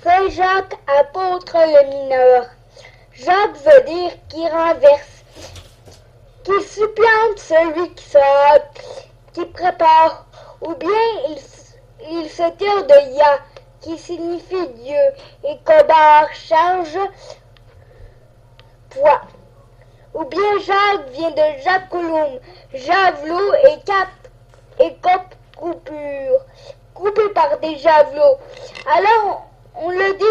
Saint Jacques, apôtre le mineur. Jacques veut dire qui renverse, qui supplante celui qui se qui prépare, ou bien il se tire de Ya, qui signifie Dieu, et Cobar, charge, poids. Ou bien Jacques vient de Jaculum, javelot et cap et cop coupure, coupé par des javelots. Alors on le dit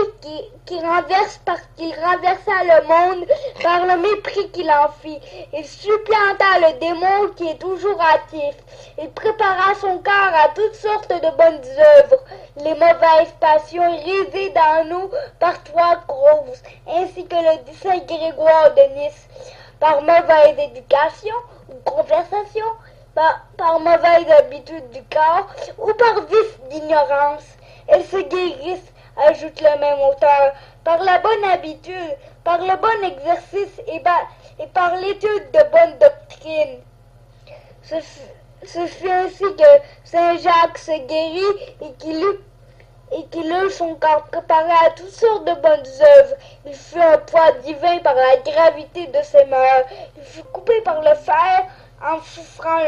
qu'il renverse parce qu'il renversa le monde par le mépris qu'il en fit. Il supplanta le démon qui est toujours actif. Il prépara son corps à toutes sortes de bonnes œuvres. Les mauvaises passions résident en nous par trois causes, ainsi que le dit Saint Grégoire de Nice, par mauvaise éducation ou conversation, par mauvaise habitude du corps ou par vice d'ignorance. Elles se guérissent, ajoute le même auteur, par la bonne habitude, par le bon exercice et par l'étude de bonnes doctrines. Ce fut ainsi que Saint Jacques se guérit et qu'il eut son corps préparé à toutes sortes de bonnes œuvres. Il fut un poids divin par la gravité de ses mœurs. Il fut coupé par le fer en souffrant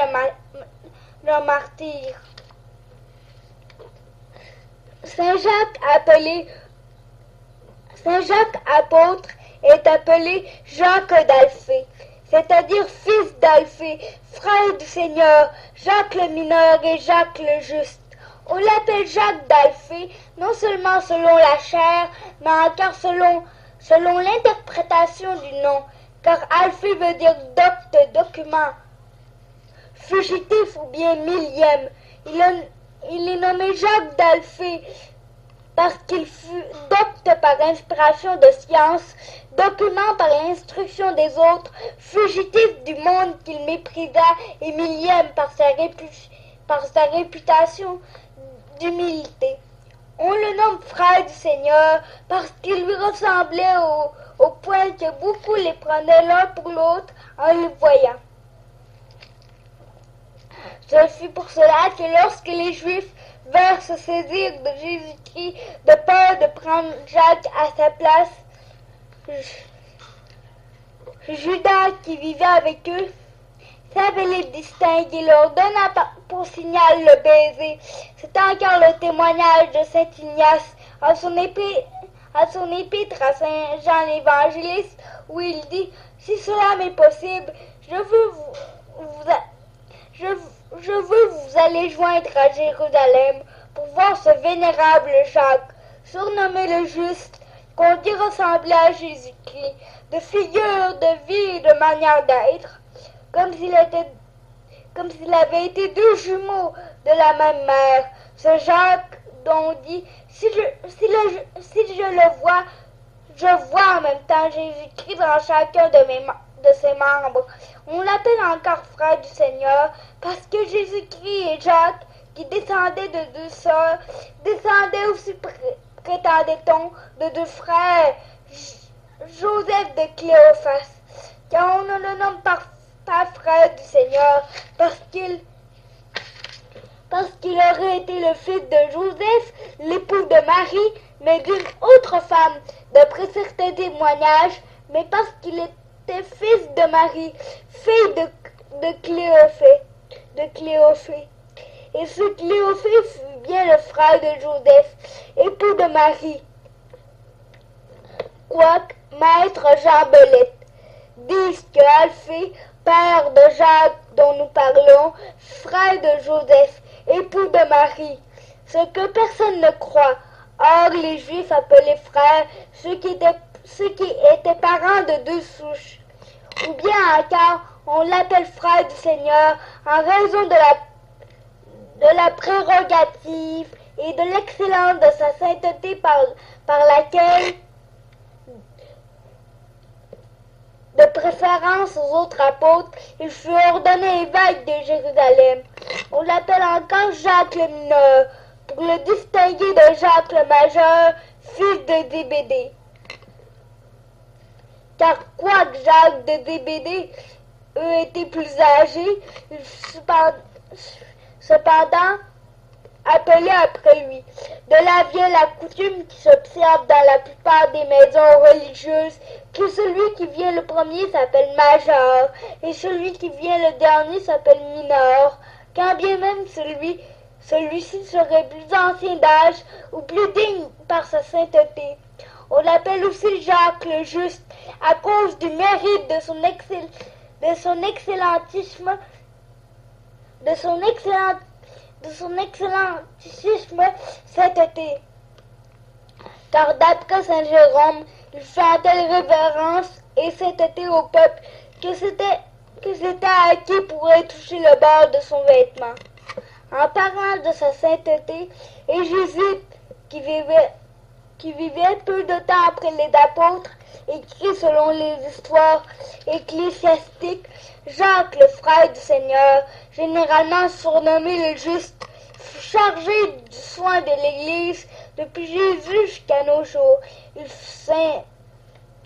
le martyre. Saint Jacques apôtre est appelé Jacques d'Alphée, c'est-à-dire fils d'Alphée, frère du Seigneur, Jacques le mineur et Jacques le juste. On l'appelle Jacques d'Alphée, non seulement selon la chair, mais encore selon l'interprétation du nom, car Alphée veut dire docte, document, fugitif ou bien millième. Il est nommé Jacques d'Alphée parce qu'il fut docte par inspiration de science, document par l'instruction des autres, fugitif du monde qu'il méprisa et millième par sa réputation d'humilité. On le nomme frère du Seigneur parce qu'il lui ressemblait au point que beaucoup les prenaient l'un pour l'autre en le voyant. Ce fut pour cela que lorsque les Juifs vinrent se saisir de Jésus-Christ de peur de prendre Jacques à sa place, Judas, qui vivait avec eux, savait les distinguer et leur donna pour signal le baiser. C'est encore le témoignage de saint Ignace à son épître à saint Jean l'Évangéliste, où il dit « Si cela m'est possible, je veux vous aller joindre à Jérusalem pour voir ce vénérable Jacques, surnommé le Juste, qu'on dit ressembler à Jésus-Christ, de figure, de vie et de manière d'être, comme s'il avait été deux jumeaux de la même mère. Ce Jacques dont on dit si je le vois, je vois en même temps Jésus-Christ dans chacun de ses membres. On l'appelle encore frère du Seigneur parce que Jésus-Christ et Jacques, qui descendaient de deux sœurs, descendaient aussi, prétendait-on, de deux frères, Joseph de Cléophas, car on ne le nomme pas frère du Seigneur parce qu'il aurait été le fils de Joseph, l'époux de Marie, mais d'une autre femme, d'après certains témoignages, mais parce qu'il était fils de Marie, fille de Cléophée. Et ce Cléophée fut bien le frère de Joseph, époux de Marie. Quoique maître Jean Belette dise que Alphée, père de Jacques dont nous parlons, frère de Joseph, époux de Marie, ce que personne ne croit. Or les Juifs appelaient frères ceux qui étaient parents de deux souches. Ou bien encore, on l'appelle frère du Seigneur en raison de la prérogative et de l'excellence de sa sainteté par laquelle, de préférence aux autres apôtres, il fut ordonné évêque de Jérusalem. On l'appelle encore Jacques le mineur, pour le distinguer de Jacques le majeur, fils de Zébédée. Car quoique Jacques de Zébédée eût été plus âgé, cependant appelé après lui. De là vient la coutume qui s'observe dans la plupart des maisons religieuses, que celui qui vient le premier s'appelle major, et celui qui vient le dernier s'appelle mineur, quand bien même celui-ci serait plus ancien d'âge ou plus digne par sa sainteté. On l'appelle aussi Jacques le Juste, à cause du mérite de son excellentisme, sainteté. Car d'après saint Jérôme, il fait en telle révérence et sainteté au peuple que c'était acquis pour toucher le bord de son vêtement. En parlant de sa sainteté, et Jésus, qui vivait peu de temps après les apôtres, écrit selon les histoires ecclésiastiques, Jacques, le frère du Seigneur, généralement surnommé le Juste, fut chargé du soin de l'Église depuis Jésus jusqu'à nos jours. Il fut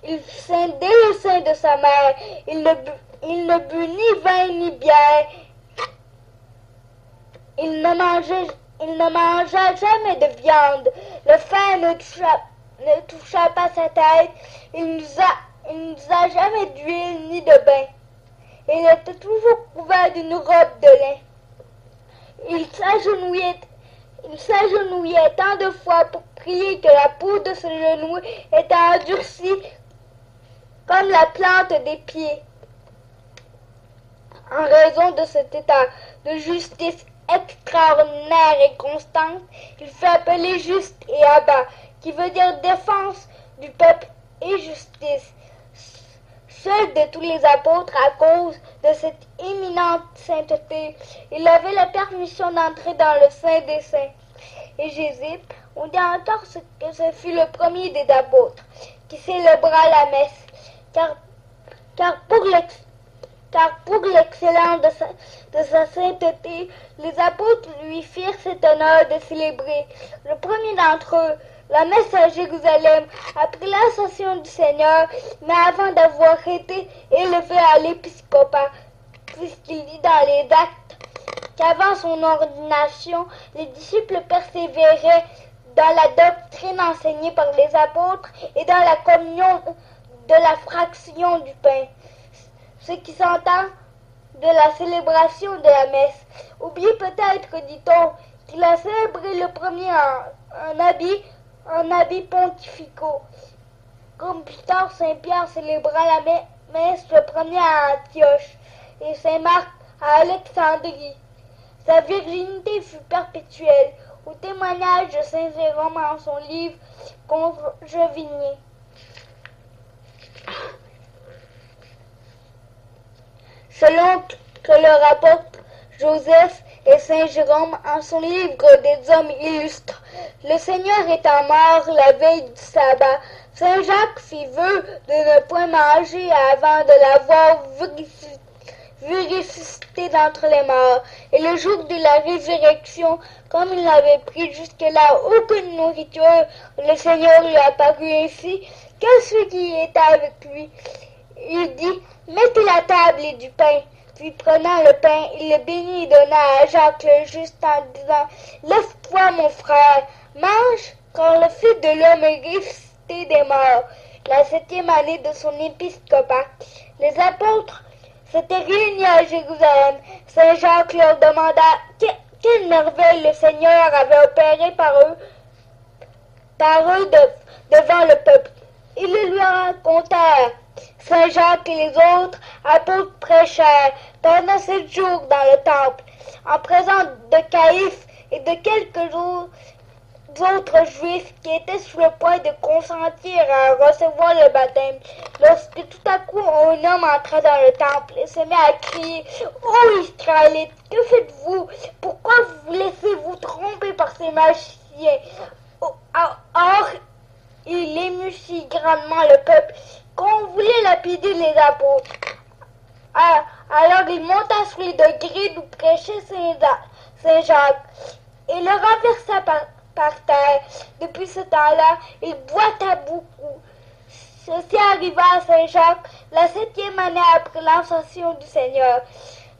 saint dès le sein de sa mère. Il ne but ni vin ni bière. Il ne mangea jamais de viande. Le fer ne toucha pas sa tête. Il n'usa jamais d'huile ni de bain. Il était toujours couvert d'une robe de lin. Il s'agenouillait tant de fois pour prier que la peau de ses genoux était endurcie comme la plante des pieds. En raison de cet état de justice extraordinaire et constante, il fut appelé Juste et Abba, qui veut dire défense du peuple et justice. Seul de tous les apôtres, à cause de cette éminente sainteté, il avait la permission d'entrer dans le Saint des Saints. Et Jésus, on dit encore que ce fut le premier des apôtres qui célébra la messe, car pour l'excellence de sa sainteté, les apôtres lui firent cet honneur de célébrer, le premier d'entre eux, la messe à Jérusalem, après l'ascension du Seigneur, mais avant d'avoir été élevé à l'épiscopat, puisqu'il dit dans les Actes qu'avant son ordination, les disciples persévéraient dans la doctrine enseignée par les apôtres et dans la communion de la fraction du pain, ce qui s'entend de la célébration de la messe. Oubliez peut-être, dit-on, qu'il a célébré le premier en habits pontificaux, comme plus tard Saint Pierre célébra la messe le premier à Antioche et Saint Marc à Alexandrie. Sa virginité fut perpétuelle, au témoignage de Saint Jérôme en son livre Conjevigné. Selon que le rapporte Joseph et Saint Jérôme en son livre des hommes illustres, le Seigneur étant mort la veille du sabbat, Saint Jacques fit vœu de ne point manger avant de l'avoir vu ressusciter d'entre les morts. Et le jour de la résurrection, comme il n'avait pris jusque-là aucune nourriture, le Seigneur lui apparut ainsi qu'à ceux qui étaient avec lui. Il dit, mettez la table et du pain. Puis prenant le pain, il le bénit et donna à Jacques le Juste en disant, lève-toi mon frère, mange, car le Fils de l'homme est ressuscité des morts. La 7e année de son épiscopat. Les apôtres s'étaient réunis à Jérusalem. Saint Jacques leur demanda quelle merveille le Seigneur avait opéré par eux devant le peuple. Ils le lui racontèrent. Saint Jacques et les autres apôtres prêchèrent pendant 7 jours dans le temple, en présence de Caïphe et de quelques autres juifs qui étaient sur le point de consentir à recevoir le baptême, lorsque tout à coup un homme entra dans le temple et se mit à crier, « Ô Israélites, que faites-vous? Pourquoi vous laissez-vous tromper par ces magiciens? » Or, il émut si grandement le peuple qu'on voulait lapider les apôtres. Alors il monta sur les degrés d'où prêchait Saint Jacques et le renversa par terre. Depuis ce temps-là, il boita beaucoup. Ceci arriva à Saint Jacques la 7e année après l'ascension du Seigneur,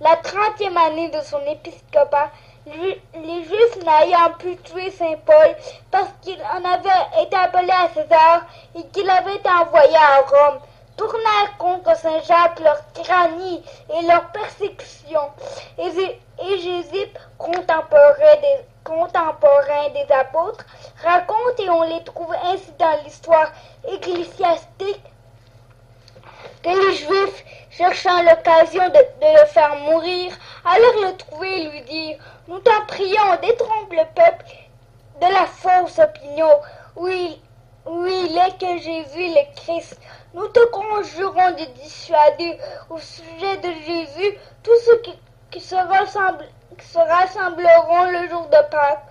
la 30e année de son épiscopat, Les Juifs n'ayant pu tuer Saint Paul parce qu'il en avait été appelé à César et qu'il avait été envoyé à Rome, tournèrent contre Saint Jacques leur tyrannie et leur persécution. Et Jésus, contemporain des apôtres, raconte, et on les trouve ainsi dans l'histoire ecclésiastique, que les Juifs, cherchant l'occasion de le faire mourir, allèrent le trouver et lui dire: nous t'en prions, détrompe le peuple de la fausse opinion où il est que Jésus le Christ. Nous te conjurons de dissuader au sujet de Jésus tous ceux qui se rassembleront le jour de Pâques.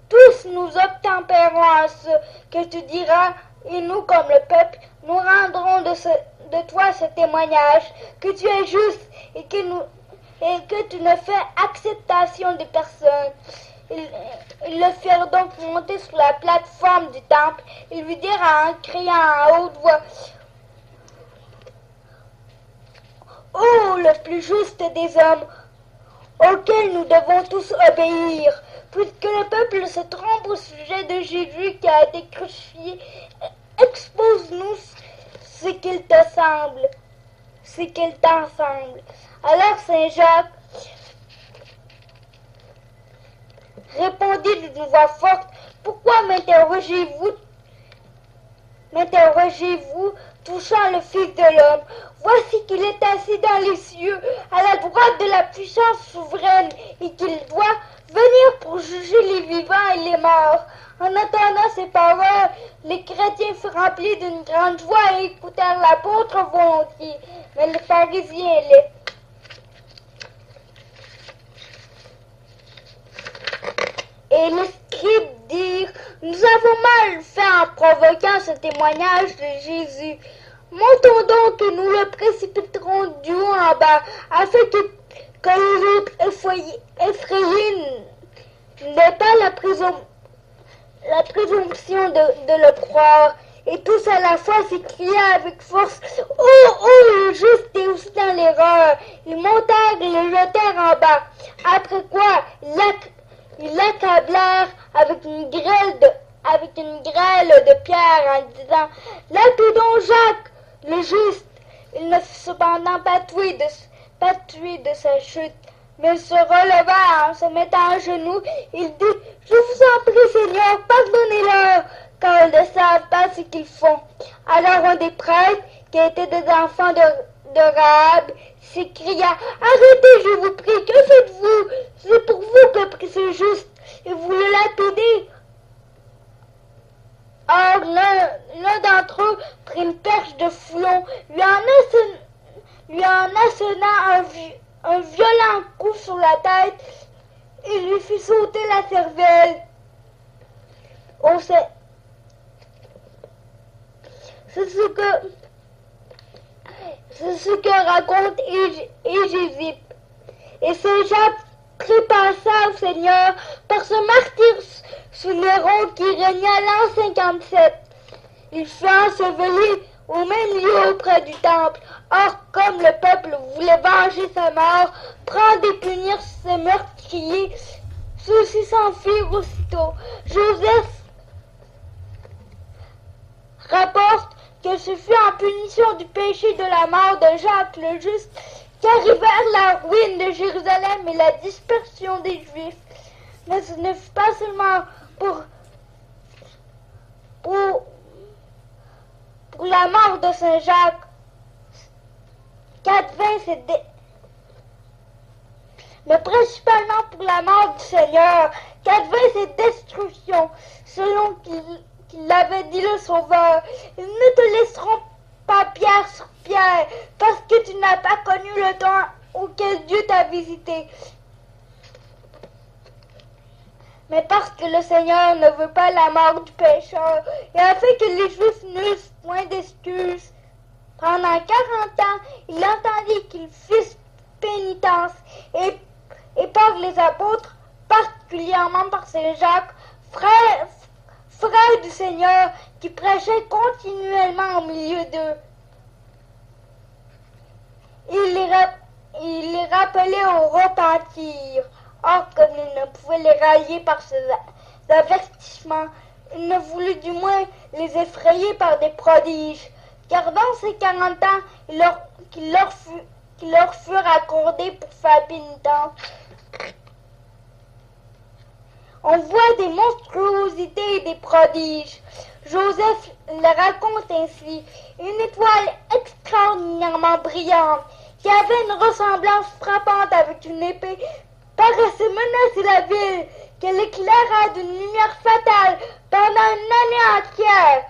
Tous nous obtempérons à ce que tu diras, et nous, comme le peuple, nous rendrons de toi ce témoignage, que tu es juste et que tu ne fais acceptation de personne. Ils le firent donc monter sur la plateforme du temple. Ils lui dirent en criant à haute voix: ô le plus juste des hommes, auquel nous devons tous obéir, puisque le peuple se trompe au sujet de Jésus qui a été crucifié, expose-nous ce qu'il te semble, ce qu'il t'en semble. Alors Saint Jacques répondit d'une voix forte: pourquoi m'interrogez-vous touchant le Fils de l'homme? Voici qu'il est assis dans les cieux, à la droite de la puissance souveraine, et qu'il doit venir pour juger les vivants et les morts. En entendant ces paroles, les chrétiens furent remplis d'une grande joie et écoutèrent l'apôtre volontiers. Mais les pharisiens et les scribes dirent: nous avons mal fait en provoquant ce témoignage de Jésus. Montons donc et nous le précipiterons du haut en bas, afin que les autres effrayés n'aient pas la présomption de le croire. Et tous à la fois s'écriaient avec force: oh, le juste est aussi dans l'erreur. Ils montèrent et le jetèrent en bas. Après quoi, ils l'accablèrent avec une grêle de pierre en disant: lapidons Jacques, le juste. Il ne fut cependant pas tué de sa chute, mais il se releva en se mettant à genoux. Il dit: je vous en prie, Seigneur, pardonnez-leur, car ils ne savent pas ce qu'ils font. Alors un des prêtres, qui étaient des enfants de Rahab, s'écria: arrêtez, je vous prie, que faites-vous? C'est pour vous que prie ce juste, et vous le lapidez. Or, l'un d'entre eux prit une perche de foulon, lui en assonnant un violent coup sur la tête, et lui fit sauter la cervelle. C'est ce que raconte Égypte. Et Saint Jacques trépassa au Seigneur par ce martyr sous Néron qui régna l'an 57. Il fut enseveli au même lieu auprès du temple. Or, comme le peuple voulait venger sa mort, prendre et punir ses meurtriers, ceux-ci s'enfuirent aussitôt. Joseph rapporte que ce fut en punition du péché de la mort de Jacques le Juste qu'arrivèrent la ruine de Jérusalem et la dispersion des Juifs. Mais ce ne fut pas seulement pour la mort de Saint Jacques mais principalement pour la mort du Seigneur qu'advint cette destruction, selon qu'il l'avait dit le Sauveur: ils ne te laisseront pas pierre sur pierre, parce que tu n'as pas connu le temps auquel Dieu t'a visité. Mais parce que le Seigneur ne veut pas la mort du pécheur, et afin que les Juifs n'eussent point d'excuses, pendant 40 ans, il entendit qu'ils fissent pénitence, et par les apôtres, particulièrement par Saint Jacques, frère du Seigneur, qui prêchait continuellement au milieu d'eux. Il les rappelait au repentir Or, comme il ne pouvait les railler par ses avertissements, il ne voulut du moins les effrayer par des prodiges, car dans ces 40 ans qui leur furent accordés pour faire pénitence, on voit des monstruosités et des prodiges. Joseph le raconte ainsi. Une étoile extraordinairement brillante, qui avait une ressemblance frappante avec une épée, paraissait menacer la ville, qu'elle éclaira d'une lumière fatale pendant une année entière.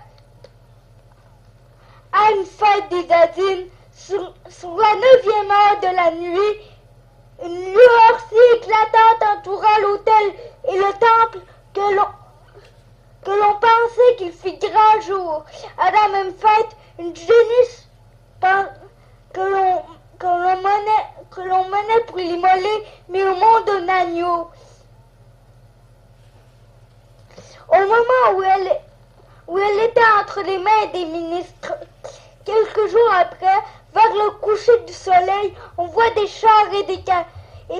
À une fête des Adines, sur la 9e heure de la nuit, une lueur si éclatante entoura l'autel et le temple que l'on pensait qu'il fit grand jour. À la même fête, une génisse que l'on menait pour l'immoler, mais au monde d'un agneau. Au moment où elle était entre les mains des ministres, quelques jours après, vers le coucher du soleil, on voit des chars et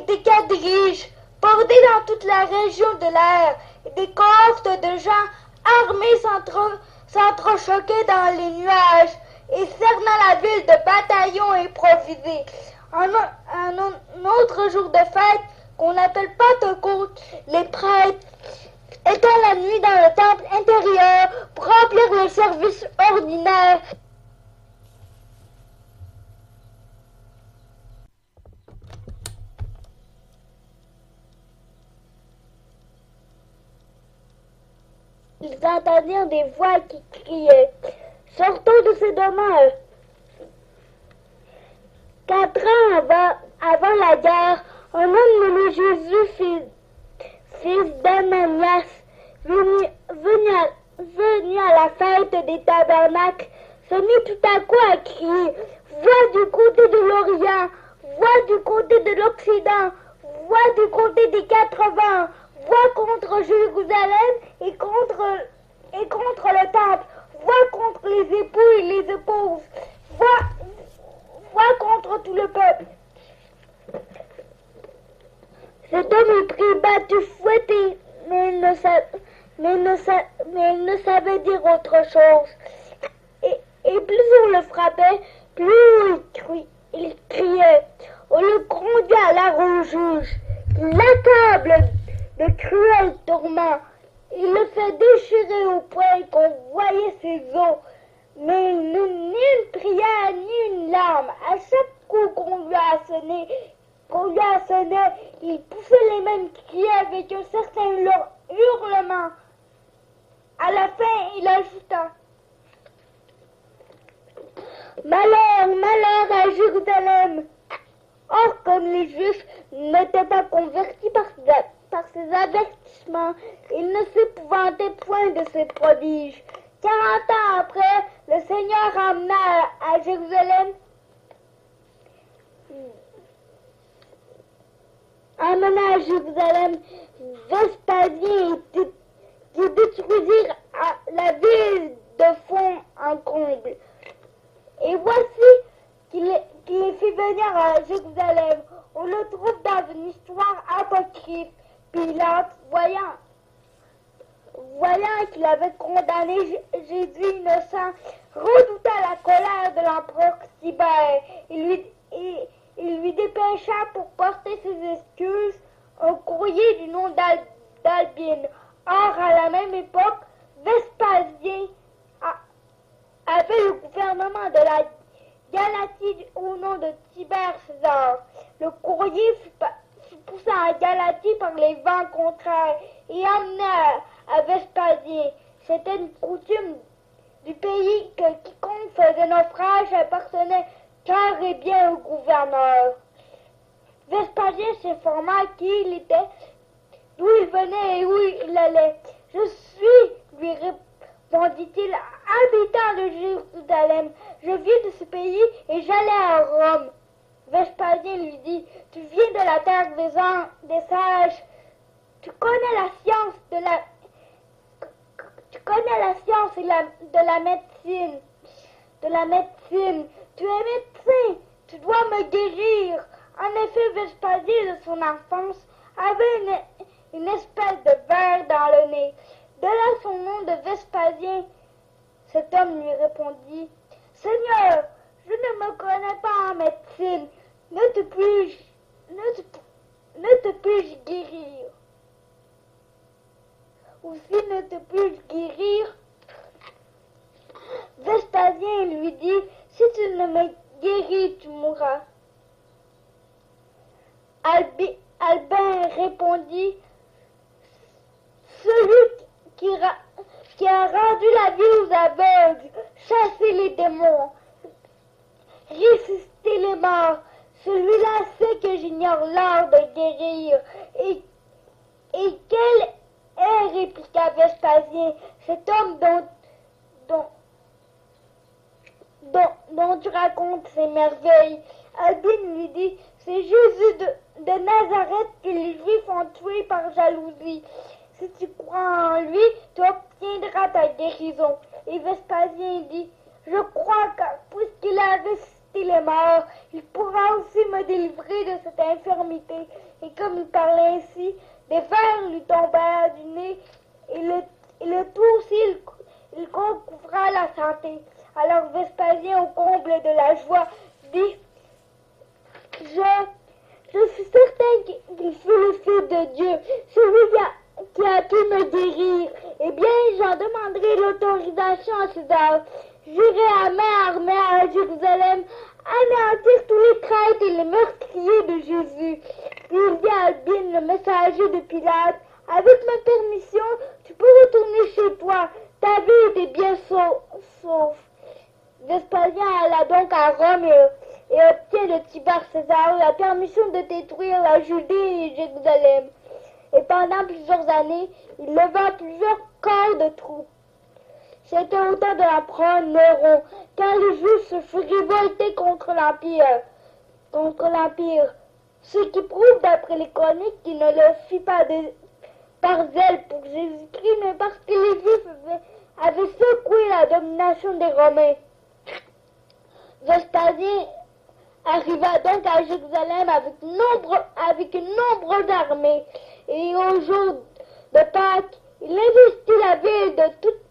des quadriges bordés dans toute la région de l'air, et des cohortes de gens armés s'entrechoquaient dans les nuages et cernant la ville de bataillons improvisés. Un autre jour de fête, qu'on appelle Pentecôte, les prêtres étant la nuit dans le temple intérieur pour remplir les services ordinaires. Ils entendirent des voix qui criaient « Sortons de ces demeures !» 4 ans avant la guerre, un homme nommé Jésus, fils d'Ananias, venu à la fête des tabernacles, se mit tout à coup à crier « Voix du côté de l'Orient, voix du côté de l'Occident, voix du côté des 80, voix contre Jérusalem et contre le temple, voix contre les époux et les épouses, voix contre tout le peuple. » Cet homme est pris, battu, fouetté, mais il ne savait dire autre chose. Et plus on le frappait, plus il criait. On le conduit alors au juge. Il l'accable de cruels tourments. Il le fait déchirer au point qu'on voyait ses os. Mais ni une prière, ni une larme. À chaque coup qu'on lui assonnait, il poussait les mêmes cris avec un certain hurlement. À la fin, il ajouta « Malheur, malheur à Jérusalem !» Or, comme les Juifs n'étaient pas convertis par ces avertissements, ils ne s'épouvantaient point de ces prodiges. 40 ans après, le Seigneur amena à Jérusalem Vespasien qui détruisirent la ville de fond en comble. Et voici qu'il les fit venir à Jérusalem. On le trouve dans une histoire apocryphe. Pilate, voyant qu'il avait condamné Jésus innocent, redouta la colère de l'empereur Tibère. Il lui dépêcha pour porter ses excuses un courrier du nom d'Albine. Or, à la même époque, Vespasien avait le gouvernement de la Galatie au nom de Tibère César. Le courrier fut poussé en Galatie par les vents contraires et amené à Vespasien. C'était une coutume du pays que quiconque faisait naufrage appartenait cœur et bien au gouverneur. Vespasien s'informa qui il était, d'où il venait et où il allait. « Je suis, lui répondit-il, habitant de Jérusalem. Je viens de ce pays et j'allais à Rome. » Vespasien lui dit, « Tu viens de la terre des sages. Tu connais la science de la médecine. Tu es médecin. Tu dois me guérir. » En effet, Vespasien, de son enfance, avait une espèce de verre dans le nez. De là son nom de Vespasien. Cet homme lui répondit, « Seigneur, je ne me connais pas en médecine. Ne te puis-je guérir? Ou si ne te puis-je guérir? » Vespasien lui dit, « Si tu ne me guéris, tu mourras. » Albin répondit, « Celui qui a rendu la vie aux aveugles, chassé les démons, ressuscité les morts, celui-là sait que j'ignore l'art de guérir. » Et quel est, répliqua Vespasien, cet homme dont tu racontes ces merveilles? Albin lui dit, c'est Jésus de Nazareth que les Juifs ont tué par jalousie. Si tu crois en lui, tu obtiendras ta guérison. Et Vespasien dit, je crois que puisqu'il a ressuscité les morts, il pourra aussi me délivrer de cette infirmité. Et comme il parlait ainsi, des vers lui tombèrent du nez, et le tout aussi il recouvra la santé. Alors Vespasien, au comble de la joie, dit, je suis certain qu'il fut le Fils de Dieu, celui qui a pu me guérir. Eh bien, j'en demanderai l'autorisation à César. J'irai à main armée à Jérusalem, anéantir tous les traîtres et les meurtriers de Jésus. Puis il dit à Albin, le messager de Pilate, avec ma permission, tu peux retourner chez toi. Ta vie était bien sauf. Vespasien alla donc à Rome et obtient de Tibère César la permission de détruire la Judée et Jérusalem. Et pendant plusieurs années, il leva plusieurs corps de troupes. C'était au temps de l'empereur Néron, quand les Juifs se furent révoltés contre l'Empire. Ce qui prouve d'après les chroniques qu'il ne le fit pas par zèle pour Jésus-Christ, mais parce que les Juifs avaient secoué la domination des Romains. Vespasien arriva donc à Jérusalem avec une nombreuse armée, et au jour de Pâques, il investit la ville de toutes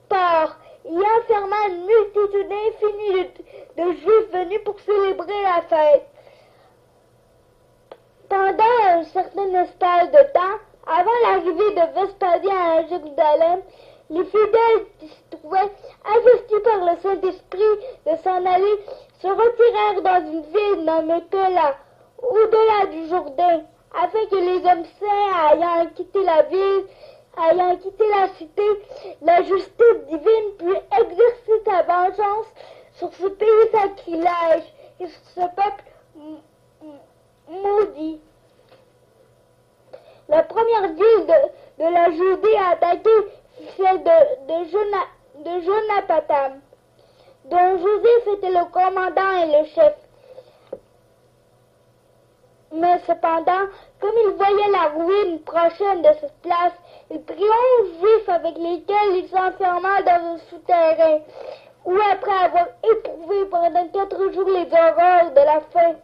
parts. Il enferma une multitude infinie de Juifs venus pour célébrer la fête. Pendant un certain espace de temps, avant l'arrivée de Vespasien à Jérusalem, les fidèles qui se trouvaient investis par le Saint-Esprit de s'en aller se retirèrent dans une ville nommée Péla, au-delà du Jourdain, afin que les hommes saints ayant quitté la cité, la justice divine pût exercer sa vengeance sur ce pays sacrilège et sur ce peuple maudit. La première ville de la Judée attaquée fut celle de Jonapatam, dont Joseph était le commandant et le chef. Mais cependant, comme il voyait la ruine prochaine de cette place, il prit 11 Juifs avec lesquels il s'enferma dans un souterrain, où après avoir éprouvé pendant 4 jours les horreurs de la faim,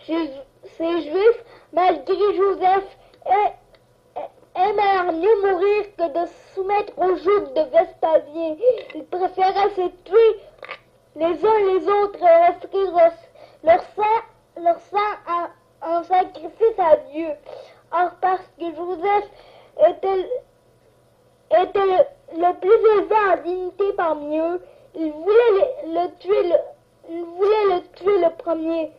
ces Juifs, malgré Joseph, aimèrent mieux mourir que de se soumettre au joug de Vespasien. Ils préféraient se tuer les uns les autres et offrir leur sang en sacrifice à Dieu. Or, parce que Joseph était le plus élevé en dignité parmi eux, il voulait le tuer le premier,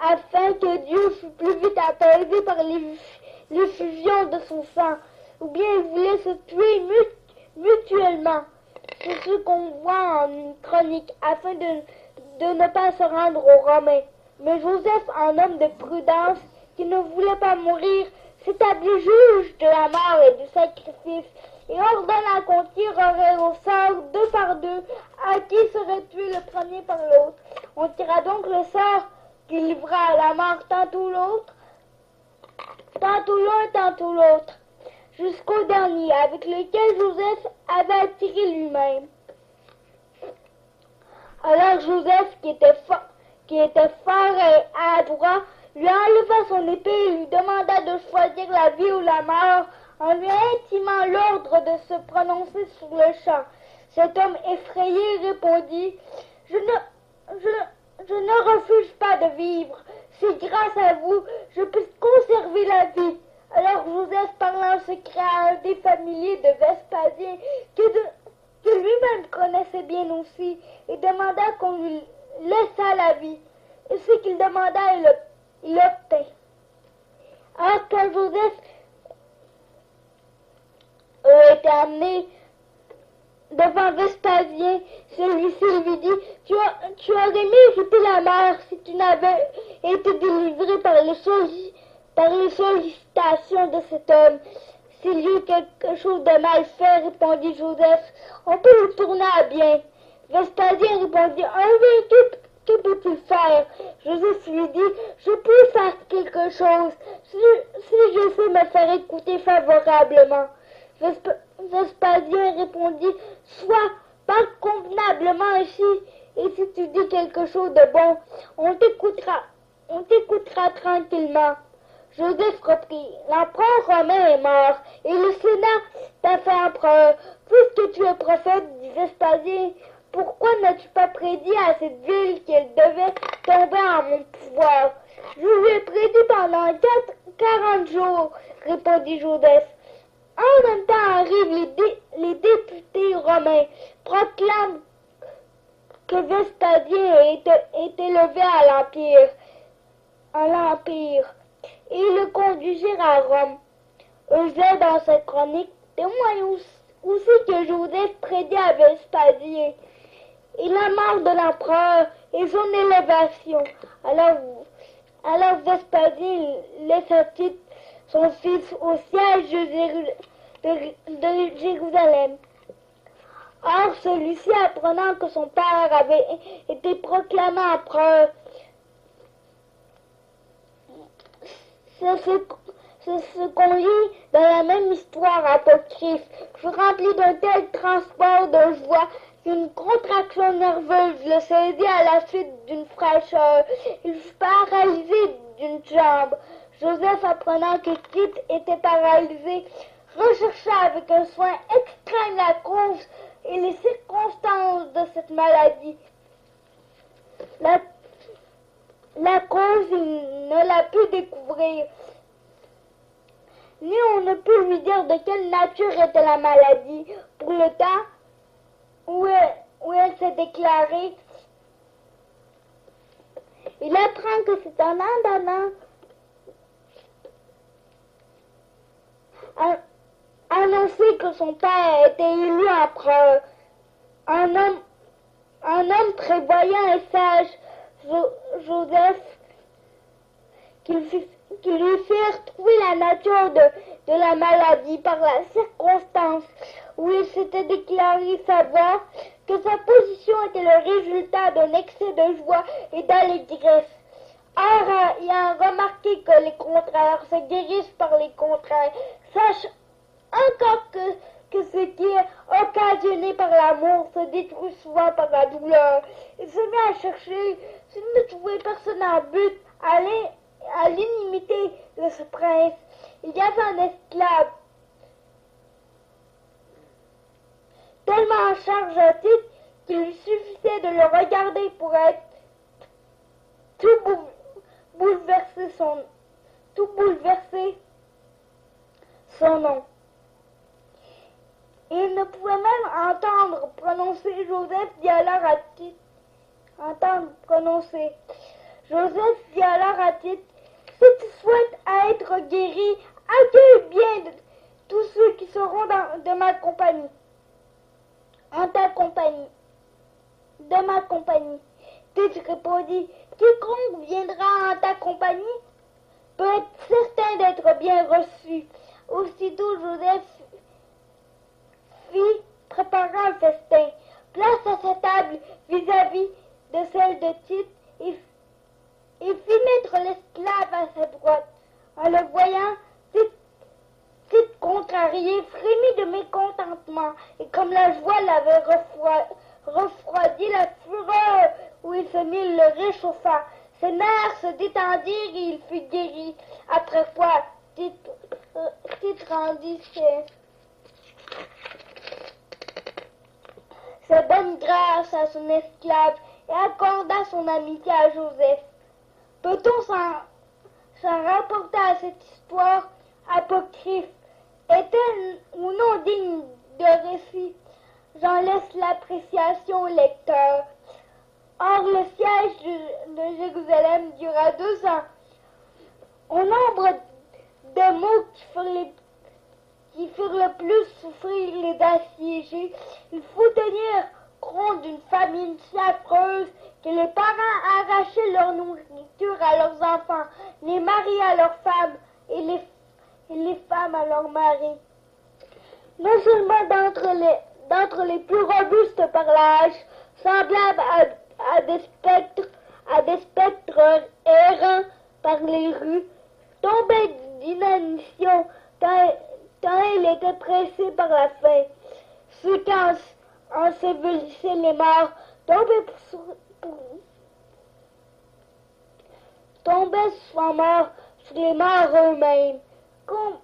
afin que Dieu fût plus vite apaisé par l'effusion de son sang, ou bien ils voulaient se tuer mutuellement. C'est ce qu'on voit en une chronique, afin de ne pas se rendre aux Romains. Mais Joseph, en homme de prudence, qui ne voulait pas mourir, s'établit juge de la mort et du sacrifice, et ordonna qu'on tirerait au sort 2 par 2, à qui serait tué le premier par l'autre. On tira donc le sort qui livra à la mort tantôt l'un, tantôt l'autre, jusqu'au dernier, avec lequel Joseph avait attiré lui-même. Alors Joseph, qui était fort et adroit, lui enleva son épée et lui demanda de choisir la vie ou la mort, en lui intimant l'ordre de se prononcer sur le champ. Cet homme effrayé répondit, je ne refuse pas de vivre. Si grâce à vous, je peux conserver la vie. Alors Joseph parla en secret à un des familiers de Vespasien, que lui-même connaissait bien aussi, et demanda qu'on lui laissât la vie. Et ce qu'il demanda, il obtint. Alors quand Joseph était amené devant Vespasien, celui-ci lui dit, tu aurais mérité la mort si tu n'avais été délivré par les sollicitations de cet homme. S'il y eut quelque chose de mal fait, répondit Joseph, on peut le tourner à bien. Vespasien répondit, que peut-il faire? Joseph lui dit, je peux faire quelque chose, si je sais me faire écouter favorablement. Vespasien répondit, sois, parle convenablement ici, et si tu dis quelque chose de bon, on t'écoutera tranquillement. Joseph reprit, l'empereur romain est mort, et le Sénat t'a fait empereur. Puisque tu es prophète, dit Vespasien, pourquoi n'as-tu pas prédit à cette ville qu'elle devait tomber en mon pouvoir? Je lui ai prédit pendant 40 jours, répondit Joseph. En même temps arrivent les députés romains, proclament que Vespasien est élevé à l'Empire, et le conduisirent à Rome. Eugène, dans cette chronique, témoigne aussi que Joseph prédit à Vespasien et la mort de l'empereur et son élévation. Alors Vespasien laissa son fils au siège de Jérusalem. Or, celui-ci, apprenant que son père avait été proclamé empereur, c'est ce qu'on lit dans la même histoire apocryphe, fut rempli d'un tel transport de joie qu'une contraction nerveuse le saisit à la suite d'une fraîcheur. Il fut paralysé d'une jambe. Joseph, apprenant que Tite était paralysé, rechercha avec un soin extrême la cause et les circonstances de cette maladie. La cause, il ne l'a pu découvrir, ni on ne peut lui dire de quelle nature était la maladie. Pour le temps où elle s'est déclarée, il apprend que c'est un an annoncer que son père était élu empereur. Un homme prévoyant et sage, Joseph, qui lui fit retrouver la nature de la maladie par la circonstance où il s'était déclaré savoir que sa position était le résultat d'un excès de joie et d'allégresse. Or, ayant remarqué que les contraires se guérissent par les contraires, sache encore que ce qui est occasionné par l'amour se détruit souvent par la douleur. Il se mit à chercher, s'il ne trouvait personne en but, à l'inimité de ce prince. Il y avait un esclave, tellement en charge à titre qu'il lui suffisait de le regarder pour être tout bouleverser son nom. Et il ne pouvait même entendre prononcer. Joseph dit alors à Tite, si tu souhaites être guéri, accueille bien tous ceux qui seront de ma compagnie, de ma compagnie. Tite répondit, quiconque viendra en ta compagnie peut être certain d'être bien reçu. Aussitôt Joseph fit préparer un festin, place à sa table vis-à-vis de celle de Tite, et fit mettre l'esclave à sa droite. En le voyant, Tite contrarié, frémit de mécontentement, et comme la joie l'avait refroidi, la fureur où il se mit le réchauffa. Ses nerfs se détendirent et il fut guéri. Après quoi, Tite rendit ses bonnes grâces à son esclave et accorda son amitié à Joseph. Peut-on s'en rapporter à cette histoire apocryphe? Est-elle ou non digne de récit? J'en laisse l'appréciation au lecteur. Or, le siège de Jérusalem dura 2 ans. Au nombre de mots qui furent le plus souffrir les assiégés, il faut tenir compte d'une famine si affreuse que les parents arrachaient leur nourriture à leurs enfants, les maris à leurs femmes et les femmes à leurs maris. Non seulement d'entre les plus robustes par l'âge, semblables à des spectres errants par les rues, tombaient d'inanition tant il était pressé par la faim. Ceux qui ensevelissaient les morts tombaient souvent morts sur les morts eux-mêmes. Comme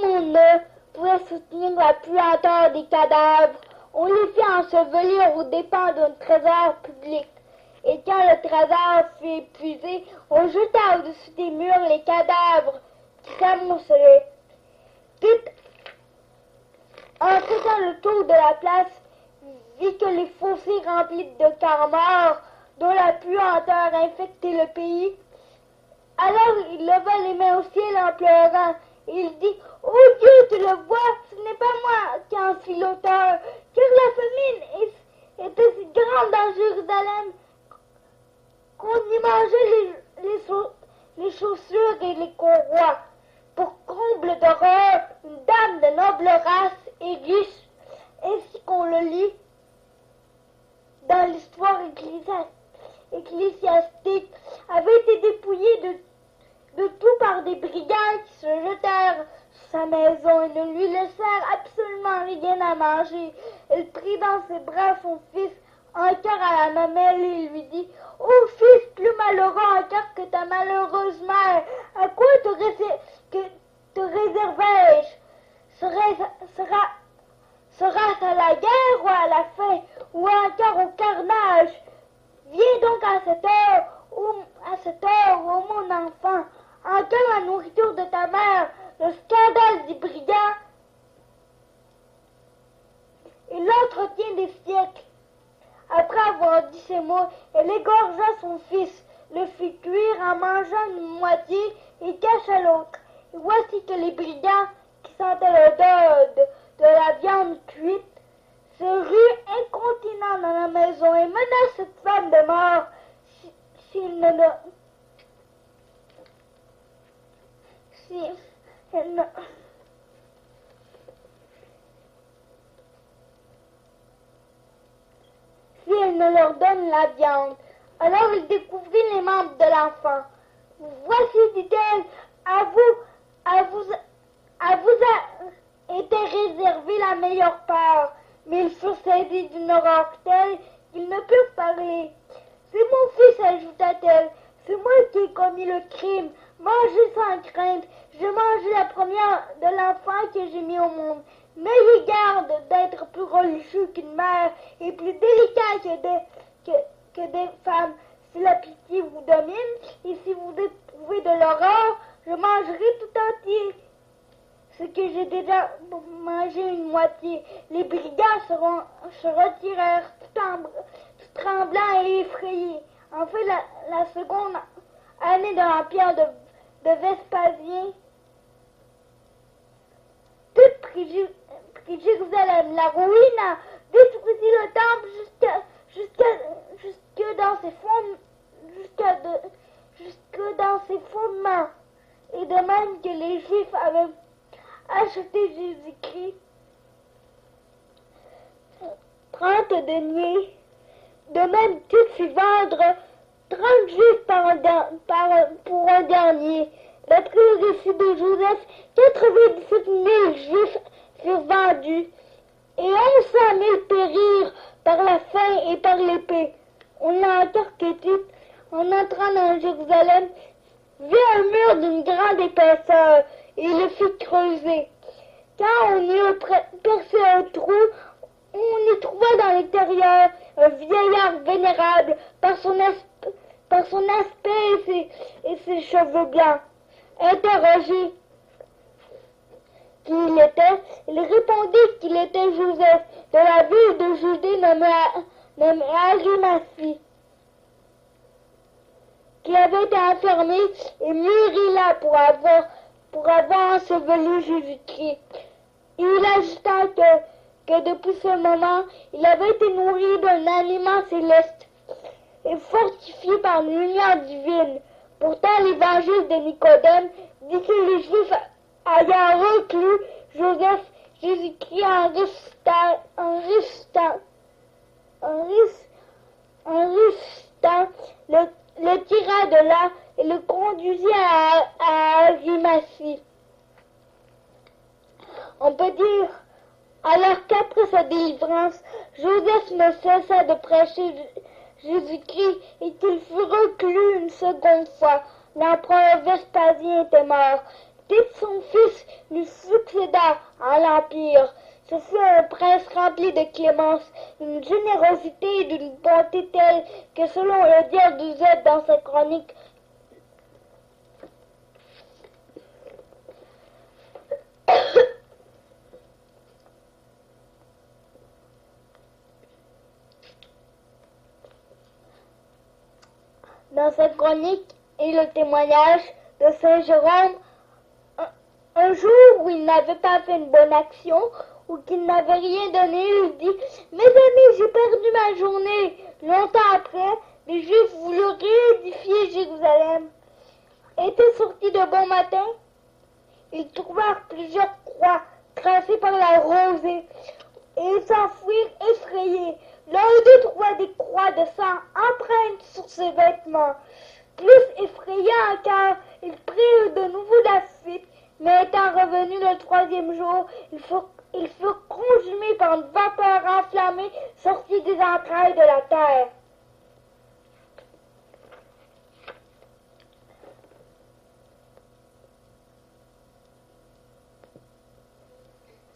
on ne pouvait soutenir la puanteur des cadavres, on les fit ensevelir aux dépens d'un trésor public. Et quand le trésor fut épuisé, on jeta au-dessus des murs les cadavres qui s'amoncelaient. Tite, en faisant le tour de la place, vit que les fossés remplis de corps morts, dont la puanteur infectait le pays. Alors il leva les mains au ciel en pleurant. Il dit: « Oh Dieu, tu le vois, ce n'est pas moi qui en suis l'auteur, car la famine était si grande dans Jérusalem qu'on y mangeait les chaussures et les courroies. Pour comble d'horreur, une dame de noble race et riche, ainsi qu'on le lit dans l'histoire ecclésiastique, avait été dépouillée de tout par des brigands qui se jetèrent sur sa maison et ne lui laissèrent absolument rien à manger. Elle prit dans ses bras son fils, un cœur à la mamelle, et lui dit: « Ô fils, plus malheureux encore que ta malheureuse mère, à quoi te réservais-je? Sera-ce à la guerre ou à la faim, ou encore au carnage? Viens donc à cette heure, ô mon enfant, encore la nourriture de ta mère, le scandale des brigands et l'entretien des siècles. » Après avoir dit ces mots, elle égorgea son fils, le fit cuire en mangeant une moitié et cacha l'autre. Et voici que les brigands, qui sentaient l'odeur de la viande cuite, se ruent incontinents dans la maison et menacent cette femme de mort si elle ne leur donne la viande. Alors il découvrit les membres de l'enfant. « Voici, dit-elle, à vous a été réservée la meilleure part. » Mais ils furent saisis d'une horreur telle qu'ils ne purent parler. « C'est mon fils, ajouta-t-elle. C'est moi qui ai commis le crime. Mangez sans crainte. J'ai mangé la première de l'enfant que j'ai mis au monde. N'ayez garde d'être plus religieux qu'une mère et plus délicat que des femmes. Si la pitié vous domine et si vous éprouvez de l'horreur, je mangerai tout entier ce que j'ai déjà mangé une moitié. » Les brigands se retirèrent tout tremblants et effrayés. En fait, la seconde année de l'empire de Vespasien, tout prit Jérusalem, la ruina, détruisit le temple jusque dans ses fondements. Et de même que les Juifs avaient acheté Jésus-Christ 30 deniers, de même Tite fit vendre 30 Juifs pour un dernier. D'après le récit de Joseph, 97 000 Juifs furent vendus et 1100 000 périrent par la faim et par l'épée. on l'a interprété en entrant dans Jérusalem, vit un mur d'une grande épaisseur et le fit creuser. Quand on y eut percé un trou, on y trouva dans l'intérieur un vieillard vénérable par son aspect et ses cheveux blancs. Interrogé qui il était, il répondit qu'il était Joseph, de la ville de Judée nommé Arimathie, qui avait été enfermé et mûri là pour avoir enseveli Jésus-Christ. Et il ajouta que depuis ce moment, il avait été nourri d'un aliment céleste et fortifié par une lumière divine. Pourtant, l'évangile de Nicodème dit que les Juifs ayant reclus Joseph, Jésus-Christ en ressuscitant, le tira de là et le conduisit à Arimathie. On peut dire alors qu'après sa délivrance, Joseph ne cessa de prêcher Jésus-Christ et qu'il fut reclus une seconde fois. L'empereur Vespasien était mort. Dès que son fils lui succéda à l'Empire, ce fut un prince rempli de clémence, d'une générosité et d'une bonté telle que selon le dire d'Eusèbe dans sa chronique, et le témoignage de Saint Jérôme, un jour où il n'avait pas fait une bonne action ou qu'il n'avait rien donné, il dit: mes amis, j'ai perdu ma journée. Longtemps après, les Juifs voulurent réédifier Jérusalem. Étaient sortis de bon matin, ils trouvèrent plusieurs croix tracées par la rosée et ils s'enfuirent effrayés. L'un d'eux trouva des croix de sang empreintes sur ses vêtements. Plus effrayés encore, ils prirent de nouveau la fuite, mais étant revenus le troisième jour, ils furent consumés par une vapeur enflammée sortie des entrailles de la terre.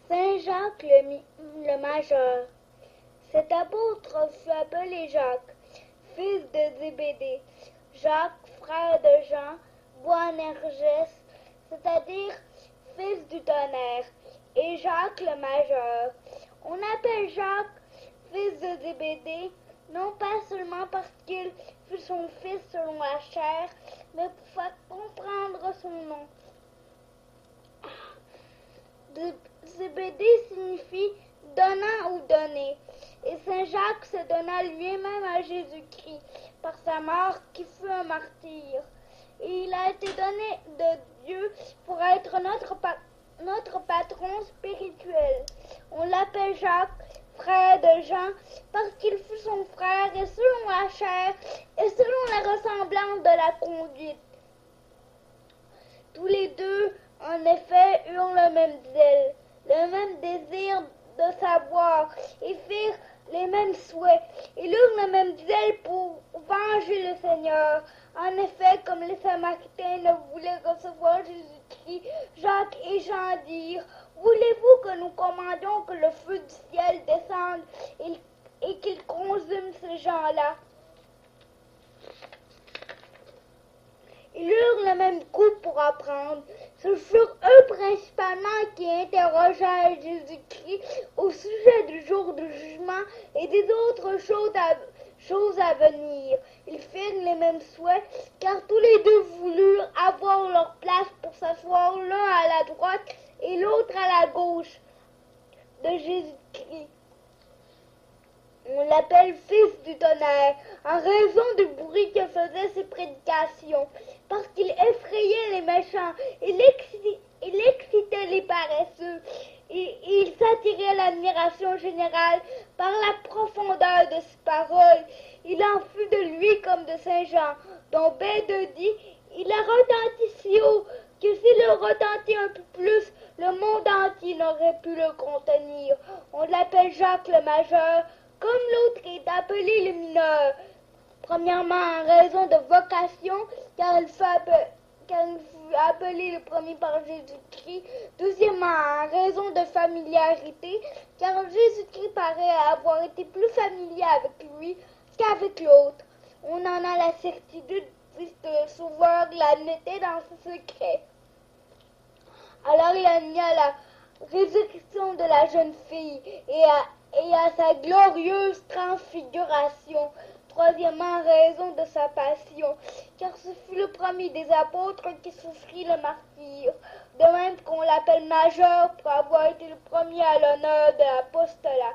Saint Jacques le Majeur. Cet apôtre fut appelé Jacques, fils de Zébédée. Jacques, frère de Jean, Boanerges, c'est-à-dire fils du tonnerre, et Jacques le Majeur. On appelle Jacques fils de Zébédée, non pas seulement parce qu'il fut son fils selon la chair, mais pour faire comprendre son nom. Zébédée signifie donnant ou donner, et Saint Jacques se donna lui-même à Jésus-Christ par sa mort qui fut un martyr. Et il a été donné de Dieu pour être notre patron spirituel. On l'appelle Jacques, frère de Jean, parce qu'il fut son frère et selon la chair et selon la ressemblance de la conduite. Tous les deux, en effet, eurent le même zèle, le même désir de savoir et firent les mêmes souhaits. Ils eurent le même zèle pour venger le Seigneur. En effet, comme les Samaritains ne voulaient recevoir Jésus-Christ, Jacques et Jean dirent: voulez-vous que nous commandions que le feu du ciel descende et qu'il consume ces gens-là? Ils eurent le même coup pour apprendre. Ce furent eux principalement qui interrogèrent Jésus-Christ au sujet du jour du jugement et des autres choses à venir. Ils firent les mêmes souhaits, car tous les deux voulurent avoir leur place pour s'asseoir l'un à la droite et l'autre à la gauche de Jésus-Christ. On l'appelle fils du tonnerre, en raison du bruit que faisaient ses prédications, parce qu'il effrayait les méchants, il excitait les paresseux, et il s'attirait l'admiration générale par la profondeur de ses paroles. Il en fut de lui comme de Saint Jean, dont Bède dit: il a retenti si haut que s'il le retentit un peu plus, le monde entier n'aurait pu le contenir. On l'appelle Jacques le Majeur, comme l'autre est appelé le mineur. Premièrement, en raison de vocation, car il fut appelé le premier par Jésus-Christ. Deuxièmement, en raison de familiarité, car Jésus-Christ paraît avoir été plus familier avec lui qu'avec l'autre. On en a la certitude, puisque le Sauveur l'admettait dans ses secrets. Alors il a mis à la résurrection de la jeune fille et à sa glorieuse transfiguration. Troisièmement, en raison de sa passion, car ce fut le premier des apôtres qui souffrit le martyre, de même qu'on l'appelle majeur pour avoir été le premier à l'honneur de l'apostolat.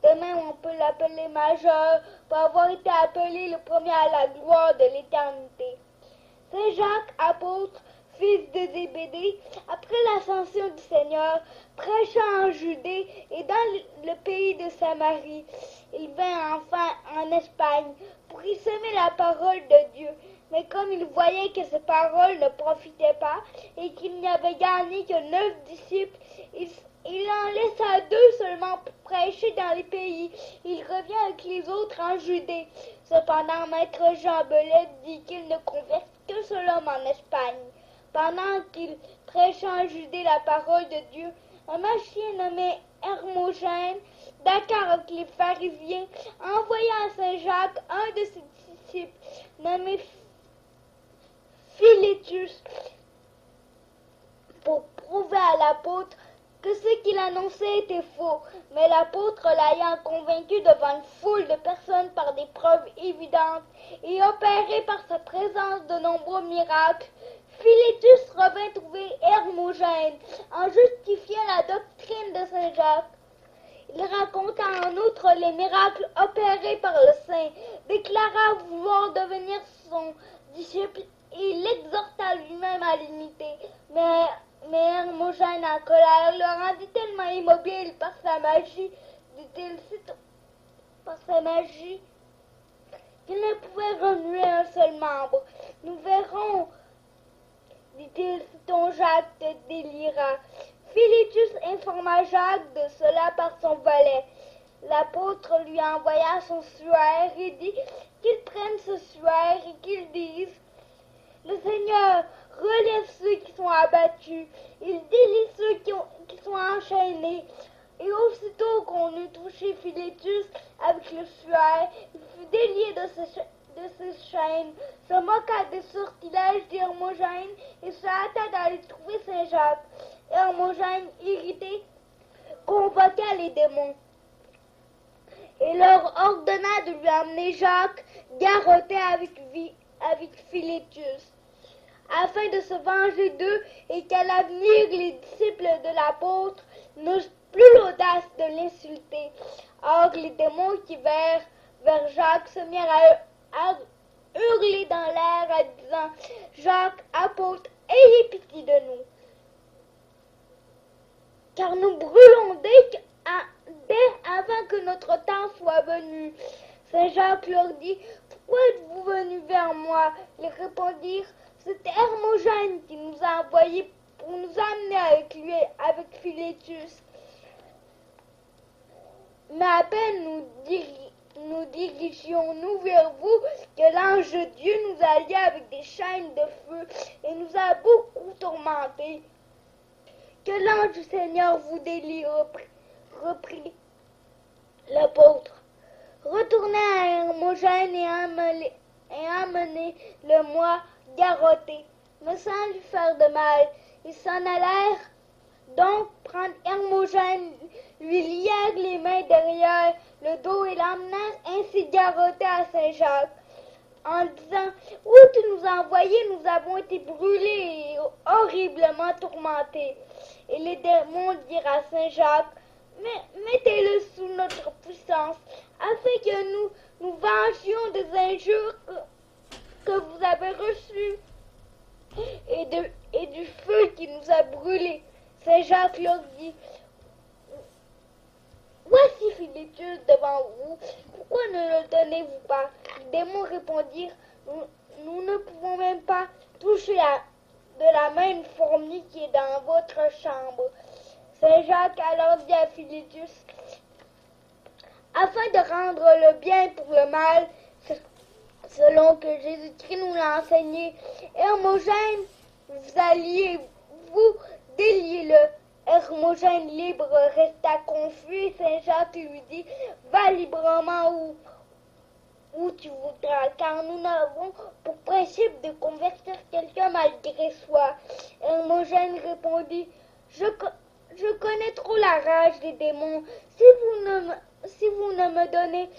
De même, on peut l'appeler majeur pour avoir été appelé le premier à la gloire de l'éternité. Saint Jacques, apôtre, fils de Zébédée, après l'ascension du Seigneur, prêcha en Judée et dans le pays de Samarie. Il vint enfin en Espagne pour y semer la parole de Dieu. Mais comme il voyait que ces paroles ne profitaient pas et qu'il n'y avait gagné que 9 disciples, il en laissa 2 seulement pour prêcher dans les pays. Il revient avec les autres en Judée. Cependant, maître Jean Belet dit qu'il ne convertit qu'un seul homme en Espagne. Pendant qu'il prêchait en Judée la parole de Dieu, un magicien nommé Hermogène, d'accord avec les pharisiens, envoya à Saint Jacques un de ses disciples, nommé Philétus, pour prouver à l'apôtre que ce qu'il annonçait était faux. Mais l'apôtre, l'ayant convaincu devant une foule de personnes par des preuves évidentes et opéré par sa présence de nombreux miracles, Philétus revint trouver Hermogène en justifiant la doctrine de Saint Jacques. Il raconta en outre les miracles opérés par le saint, déclara vouloir devenir son disciple et l'exhorta lui-même à l'imiter. Mais Hermogène, en colère, le rendit tellement immobile par sa magie, dit-il, par sa magie, qu'il ne pouvait remuer un seul membre. Nous verrons, dit-il, si ton Jacques te délira. Philétus informa Jacques de cela par son valet. L'apôtre lui envoya son suaire et dit qu'il prenne ce suaire et qu'il dise: le Seigneur relève ceux qui sont abattus, il délie ceux qui sont enchaînés. Et aussitôt qu'on eut touché Philétus avec le suaire, il fut délié de ses chaînes, se moqua des sortilèges d'Hermogène et se hâta d'aller trouver Saint Jacques. Hermogène, irrité, convoqua les démons et leur ordonna de lui amener Jacques, garrotté avec Philétus, afin de se venger d'eux et qu'à l'avenir les disciples de l'apôtre n'eussent plus l'audace de l'insulter. Or les démons qui vinrent vers Jacques se mirent à hurler dans l'air en disant: Jacques, apôtre, ayez pitié de nous, car nous brûlons dès avant que notre temps soit venu. Saint Jacques leur dit: pourquoi êtes-vous venus vers moi? Ils répondirent: c'est Hermogène qui nous a envoyés pour nous amener avec lui, avec Philétus. Mais à peine nous dirigions-nous vers vous que l'ange de Dieu nous a liés avec des chaînes de feu et nous a beaucoup tourmentés. Que l'ange du Seigneur vous délie, reprit l'apôtre. Retournez à Hermogène et amenez-le-moi garrotté, mais sans lui faire de mal. Ils s'en allèrent donc prendre Hermogène, lui lièrent les mains derrière le dos et l'emmenèrent ainsi garrotté à Saint-Jacques, en disant: où tu nous as envoyés, nous avons été brûlés et horriblement tourmentés. Et les démons dirent à Saint-Jacques: mettez-le sous notre puissance, afin que nous vengions des injures que vous avez reçues et du feu qui nous a brûlés. Saint Jacques leur dit: voici Philétus devant vous, pourquoi ne le tenez-vous pas? Les démons répondirent: nous ne pouvons même pas toucher de la main une fourmi qui est dans votre chambre. Saint Jacques alors dit à Philétus: afin de rendre le bien pour le mal, selon que Jésus-Christ nous l'a enseigné. Hermogène, vous alliez vous déliez-le. Hermogène libre resta confus. Saint-Jacques lui dit, va librement où tu voudras, car nous n'avons pour principe de convertir quelqu'un malgré soi. Hermogène répondit, je connais trop la rage des démons. Si vous ne me donnez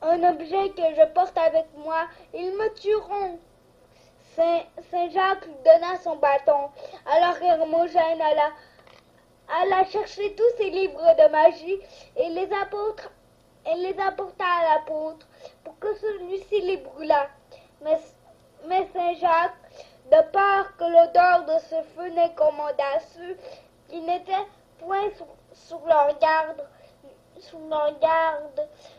un objet que je porte avec moi, ils me tueront. Saint Jacques lui donna son bâton. Alors Hermogène alla chercher tous ses livres de magie et les apporta à l'apôtre pour que celui-ci les brûlât. Mais Saint Jacques, de peur que l'odeur de ce feu n'incommodât ceux qui n'étaient point sous leur garde,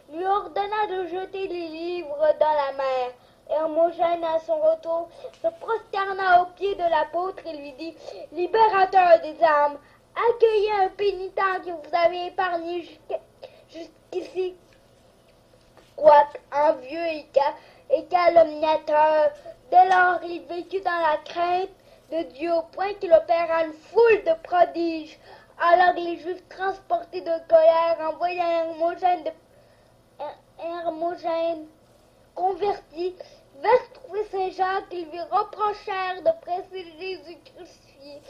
lui ordonna de jeter les livres dans la mer. Hermogène, à son retour, se prosterna aux pieds de l'apôtre et lui dit, « Libérateur des âmes, accueillez un pénitent que vous avez épargné jusqu'ici. » Quoique envieux et calomniateur, dès lors il vécut dans la crainte de Dieu au point qu'il opéra une foule de prodiges. Alors les Juifs, transportés de colère, envoyèrent Hermogène converti, vers trouver Saint Jacques. Ils lui reprochèrent de presser Jésus crucifié,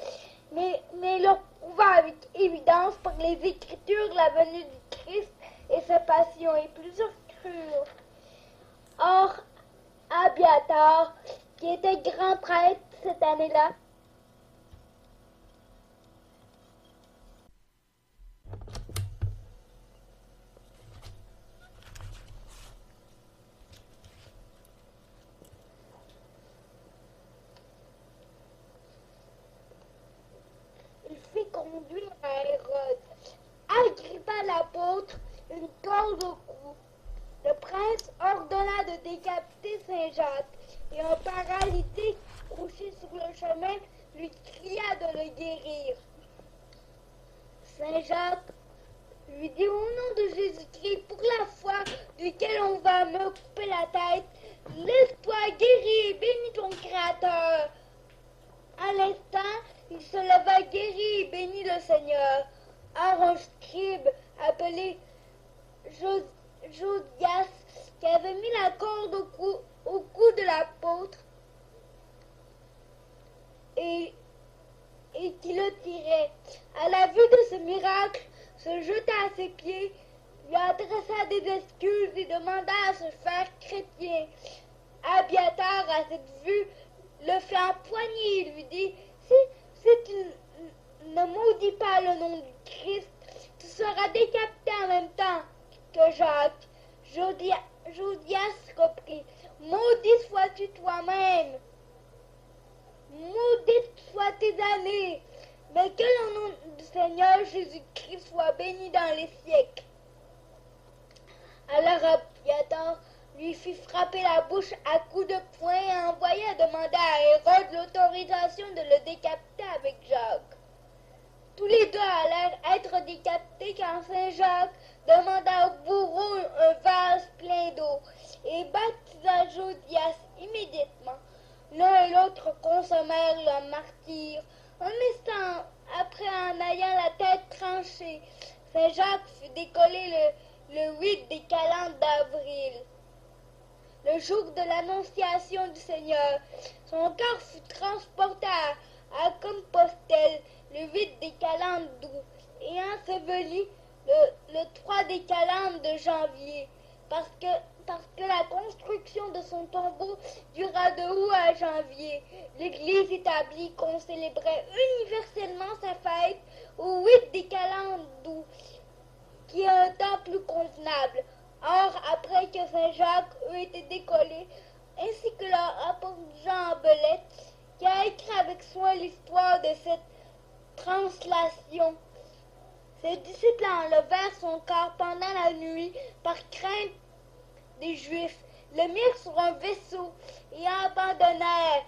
mais leur prouva avec évidence par les Écritures la venue du Christ et sa passion, et plusieurs crurent. Or, Abiatar, qui était grand prêtre cette année-là, il fit conduire à Hérode. Agrippa l'apôtre une corde au cou. Le prince ordonna de décapiter Saint Jacques, et un paralytique couché sur le chemin lui cria de le guérir. Saint Jacques lui dit, au nom de Jésus-Christ, pour la foi duquel on va me couper la tête, laisse-toi guérir et bénis ton Créateur. À l'instant, il se leva guéri et bénit le Seigneur. Or un scribe appelé Josias, qui avait mis la corde au cou de l'apôtre et qui le tirait, à la vue de ce miracle, se jeta à ses pieds, lui adressa des excuses et demanda à se faire chrétien. Abiatar, à cette vue, le fit empoigner et lui dit, si tu ne maudis pas le nom du Christ, tu seras décapité en même temps que Jacques. Josias reprit, maudit sois-tu toi-même, maudite soient tes années, mais que le nom du Seigneur Jésus-Christ soit béni dans les siècles. Alors Abiatar lui fit frapper la bouche à coups de poing et envoya demander à Hérode l'autorisation de le décapiter avec Jacques. Tous les deux allèrent être décapités quand Saint Jacques demanda au bourreau un vase plein d'eau et baptisa Josias immédiatement. L'un et l'autre consommèrent le martyre. Un instant après, en ayant la tête tranchée, Saint Jacques fut décollé le 8 des calendes d'avril, le jour de l'annonciation du Seigneur. Son corps fut transporté à Compostelle le 8 des calendes d'août et enseveli le 3 des calendes de janvier, parce que la construction de son tombeau dura de août à janvier. L'Église établit qu'on célébrait universellement sa fête au 8 des calendes d'août, qui est un temps plus convenable. Or, après que Saint Jacques eut été décollé, ainsi que leur apôtre Jean Belette, qui a écrit avec soin l'histoire de cette translation, ses disciples enlevèrent son corps pendant la nuit par crainte des Juifs, le mirent sur un vaisseau et abandonnèrent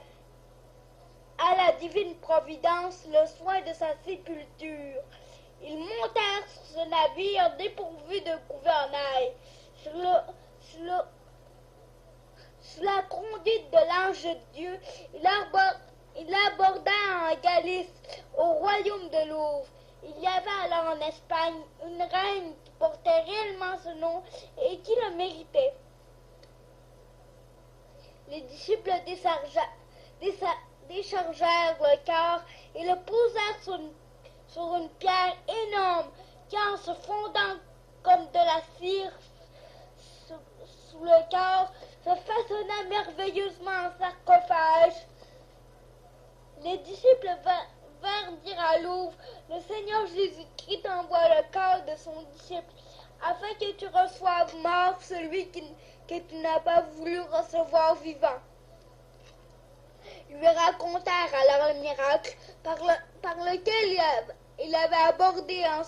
à la divine providence le soin de sa sépulture. Ils montèrent sur ce navire dépourvu de gouvernail. Sous la conduite de l'ange de Dieu, il aborda en Galice, au royaume de Louvre. Il y avait alors en Espagne une reine qui portait réellement ce nom et qui le méritait. Les disciples déchargèrent le corps et le posèrent sur une pierre énorme qui, en se fondant comme de la cire sous le corps, se façonna merveilleusement en sarcophage. Les disciples vinrent dire à Louvre, le Seigneur Jésus-Christ envoie le corps de son disciple, afin que tu reçoives mort celui que tu n'as pas voulu recevoir vivant. Ils lui racontèrent alors le miracle par lequel il avait abordé en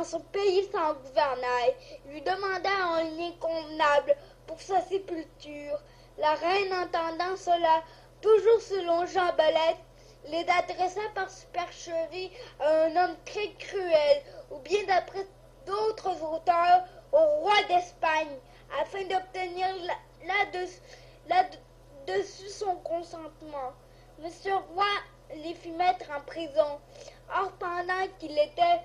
son pays sans gouvernail. Il lui demanda un lien convenable pour sa sépulture. La reine, entendant cela, toujours selon Jean Belette, les adressa par supercherie à un homme très cruel, ou bien d'après d'autres auteurs, au roi d'Espagne, afin d'obtenir là-dessus son consentement. Mais ce roi les fit mettre en prison. Or, pendant qu'il était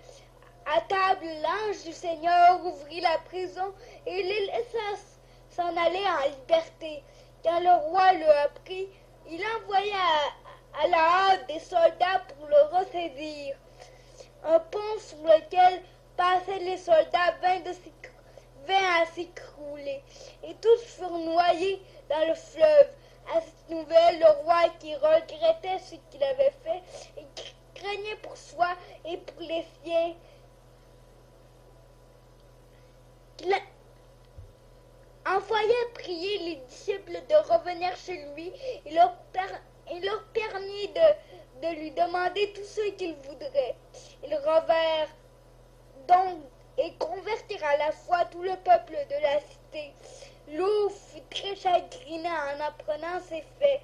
à table, l'ange du Seigneur ouvrit la prison et les laissa s'en aller en liberté. Quand le roi le apprit, il envoya à la hâte des soldats pour le ressaisir. Un pont sur lequel passaient les soldats vint à s'écrouler, et tous furent noyés dans le fleuve. À cette nouvelle, le roi, qui regrettait ce qu'il avait fait et qui craignait pour soi et pour les siens, envoya prier les disciples de revenir chez lui et leur permit de lui demander tout ce qu'ils voudraient. Ils revinrent donc et convertirent à la fois tout le peuple de la cité. Louvre fut très chagriné en apprenant ces faits.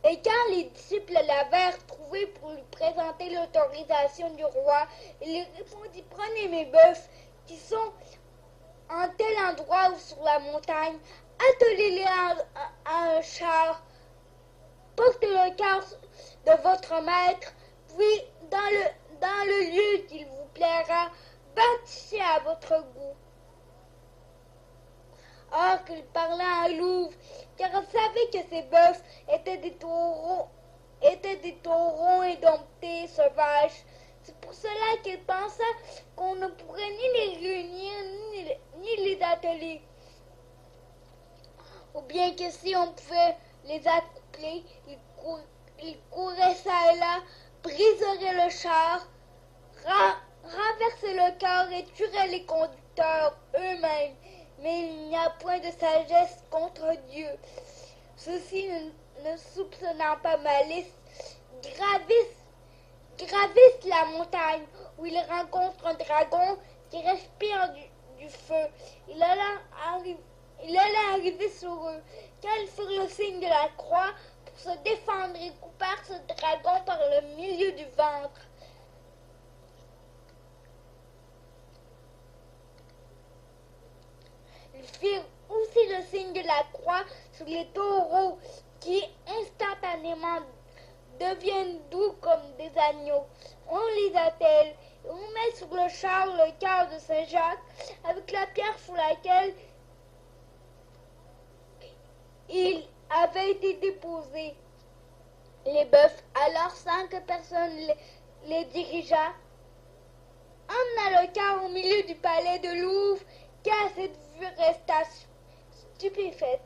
Et quand les disciples l'avèrent trouvé pour lui présenter l'autorisation du roi, il lui répondit, prenez mes bœufs qui sont en tel endroit ou sur la montagne, attelez-les à un char, portez le cœur de votre maître, puis dans le lieu qu'il vous plaira, bâtissez à votre goût. Or qu'il parlait à Louvre, car il savait que ces bœufs étaient des taureaux indomptés, sauvages. C'est pour cela qu'il pensa qu'on ne pourrait ni les réunir, ni les atteler. Ou bien que si on pouvait les accoupler, ils couraient ça et là, briseraient le char, renversaient le corps et tueraient les conducteurs eux-mêmes. Mais il n'y a point de sagesse contre Dieu. Ceux-ci, ne soupçonnant pas malice, gravissent la montagne où ils rencontrent un dragon qui respire du feu. Il allait arriver sur eux. Quand ils firent le signe de la croix pour se défendre, ils coupèrent ce dragon par le milieu du ventre. Ils firent aussi le signe de la croix sur les taureaux qui instantanément deviennent doux comme des agneaux. On les attelle et on met sur le char le cœur de Saint Jacques avec la pierre sur laquelle il avait été déposé. Les bœufs, alors sans que personne les dirigeât, emmena le cœur au milieu du palais de Louvre, qui à cette vue resta stupéfaite.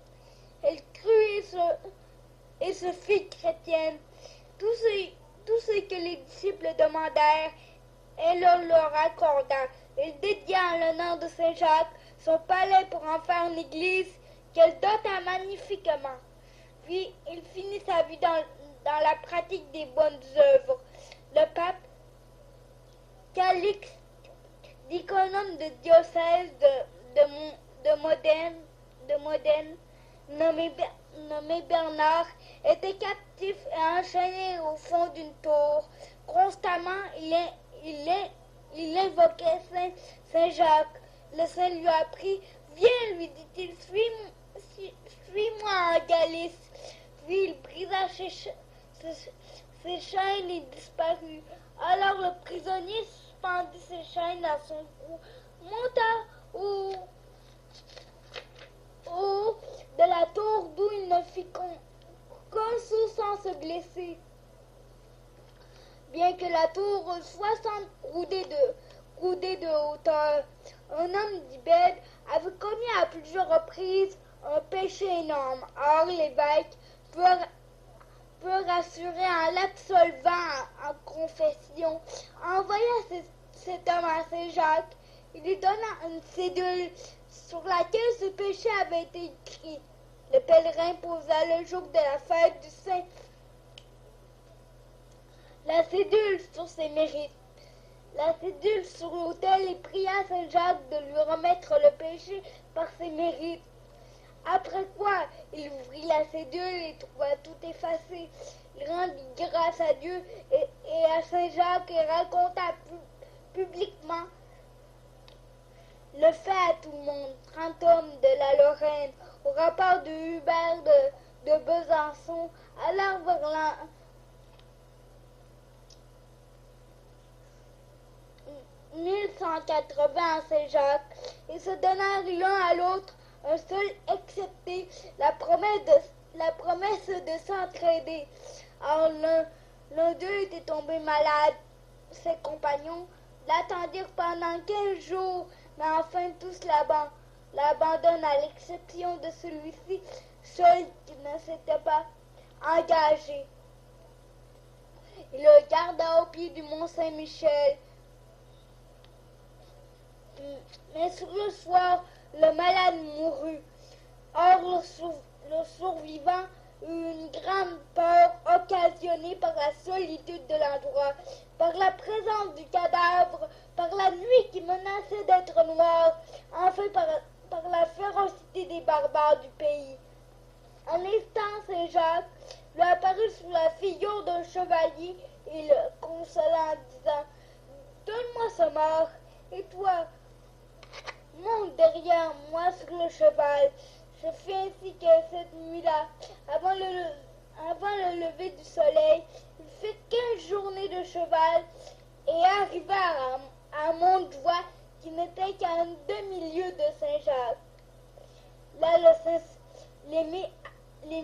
Elle crut et se fit chrétienne. Tout ce que les disciples demandèrent, elle leur accorda. Elle dédia en l'honneur de Saint Jacques son palais pour en faire une église qu'elle dota magnifiquement. Puis il finit sa vie dans la pratique des bonnes œuvres. Le pape Calixte, diconome de diocèse de Modène, nommé Bernard, était captif et enchaîné au fond d'une tour. Constamment, il il invoquait Saint Jacques. Le saint lui apprit. Viens, lui dit-il, suis-moi en Galice. Puis il brisa ses chaînes et disparut. Alors le prisonnier suspendit ses chaînes à son cou, monta au haut de la tour d'où il ne fit qu'un saut sans se blesser. Bien que la tour eût 60 coudées de hauteur, un homme d'Ibède avait commis à plusieurs reprises un péché énorme. Or l'évêque peut rassurer en l'absolvant en confession, envoya cet homme à Saint-Jacques. Il lui donna une cédule sur laquelle ce péché avait été écrit. Le pèlerin posa le jour de la fête du Saint la cédule sur ses mérites, la cédule sur l'autel et pria Saint-Jacques de lui remettre le péché par ses mérites. Après quoi, il ouvrit la cédule et trouva tout effacé. Il rendit grâce à Dieu et à Saint-Jacques et raconta publiquement le fait à tout le monde. 30 hommes de la Lorraine, au rapport de Hubert de Besançon, allèrent vers 1180 à Saint-Jacques et se donnèrent l'un à l'autre un seul excepté la promesse de s'entraider. Or l'un d'eux était tombé malade. Ses compagnons l'attendirent pendant 15 jours, mais enfin tous l'abandonnent à l'exception de celui-ci, seul qui ne s'était pas engagé. Il le garda au pied du mont Saint-Michel. Mais sur le soir, le malade mourut. Or, le survivant eut une grande peur occasionnée par la solitude de l'endroit, par la présence du cadavre, par la nuit qui menaçait d'être noire, enfin par la férocité des barbares du pays. Un instant, Saint-Jacques lui apparut sous la figure d'un chevalier et le consola en disant « Donne-moi ce mort, et toi, monte derrière moi sur le cheval. » Je fis ainsi que cette nuit-là, avant le lever du soleil, il fit 15 journées de cheval et arriva à Montjoie, qui n'était qu'à un demi-lieue de Saint-Jacques. Là, le Saint les mit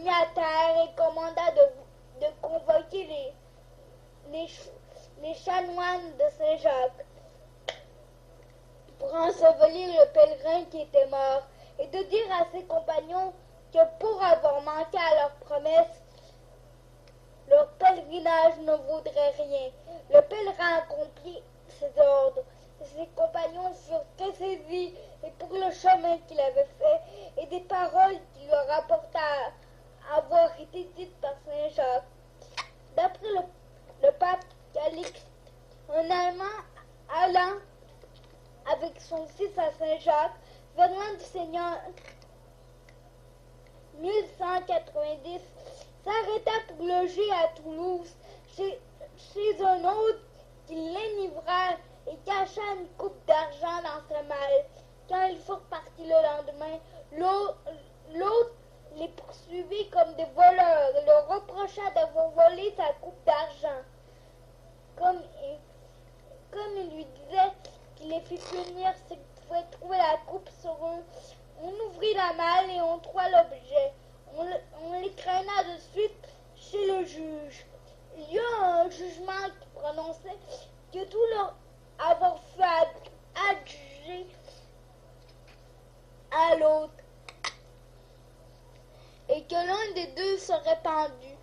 à terre et commanda de convoquer les chanoines de Saint-Jacques pour ensevelir le pèlerin qui était mort, et de dire à ses compagnons que pour avoir manqué à leur promesse, leur pèlerinage ne vaudrait rien. Le pèlerin accomplit ses ordres, et ses compagnons furent très saisis, et pour le chemin qu'il avait fait, et des paroles qu'il leur rapporta avoir été dites par Saint-Jacques. D'après le pape Calixte, un Allemand allant avec son fils à Saint-Jacques, vers l'an du Seigneur 1190, s'arrêta pour loger à Toulouse chez un autre qui l'enivra et cacha une coupe d'argent dans sa malle. Quand ils furent partis le lendemain, l'autre les poursuivit comme des voleurs et leur reprocha d'avoir volé sa coupe d'argent. Comme il lui disait qu'il les fit punir s'ils pouvaient trouver la coupe sur eux, on ouvrit la malle et on trouva l'objet. On les traîna de suite chez le juge. Il y eut un jugement qui prononçait que tout leur avoir fait adjuger à l'autre et que l'un des deux serait pendu.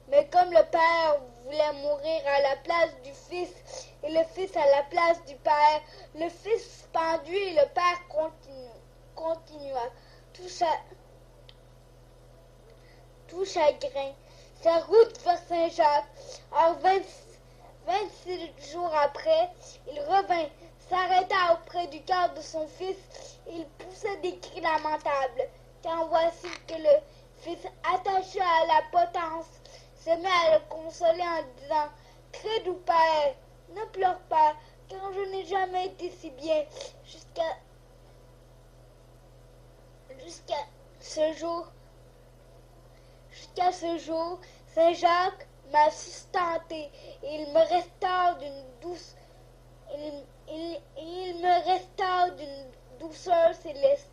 Mais comme le père voulait mourir à la place du fils et le fils à la place du père, le fils pendu et le père continua. Tout chagrin. Sa route vers Saint-Jacques. Or, 26 jours après, il revint, s'arrêta auprès du cœur de son fils et il poussa des cris lamentables. Quand voici que le fils, attaché à la potence, se met à le consoler en disant « Très doux père, Ne pleure pas, car je n'ai jamais été si bien jusqu'à ce jour. Jusqu'à ce jour, Saint Jacques m'a sustenté et il me restaure d'une douce il me restaure d'une douceur céleste.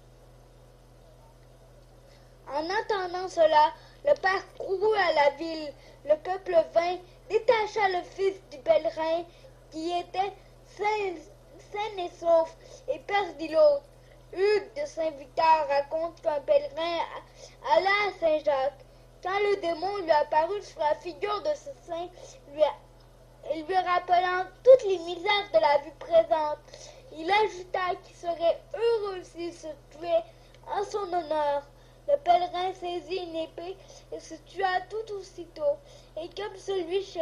En entendant cela, le père courut à la ville. Le peuple vint, détacha le fils du pèlerin qui était sain et sauf et perdit l'autre. Hugues de Saint-Victor raconte qu'un pèlerin alla à Saint-Jacques. Quand le démon lui apparut sur la figure de ce saint, lui rappelant toutes les misères de la vie présente, il ajouta qu'il serait heureux s'il se tuait en son honneur. Le pèlerin saisit une épée et se tua tout aussitôt. Et comme celui chez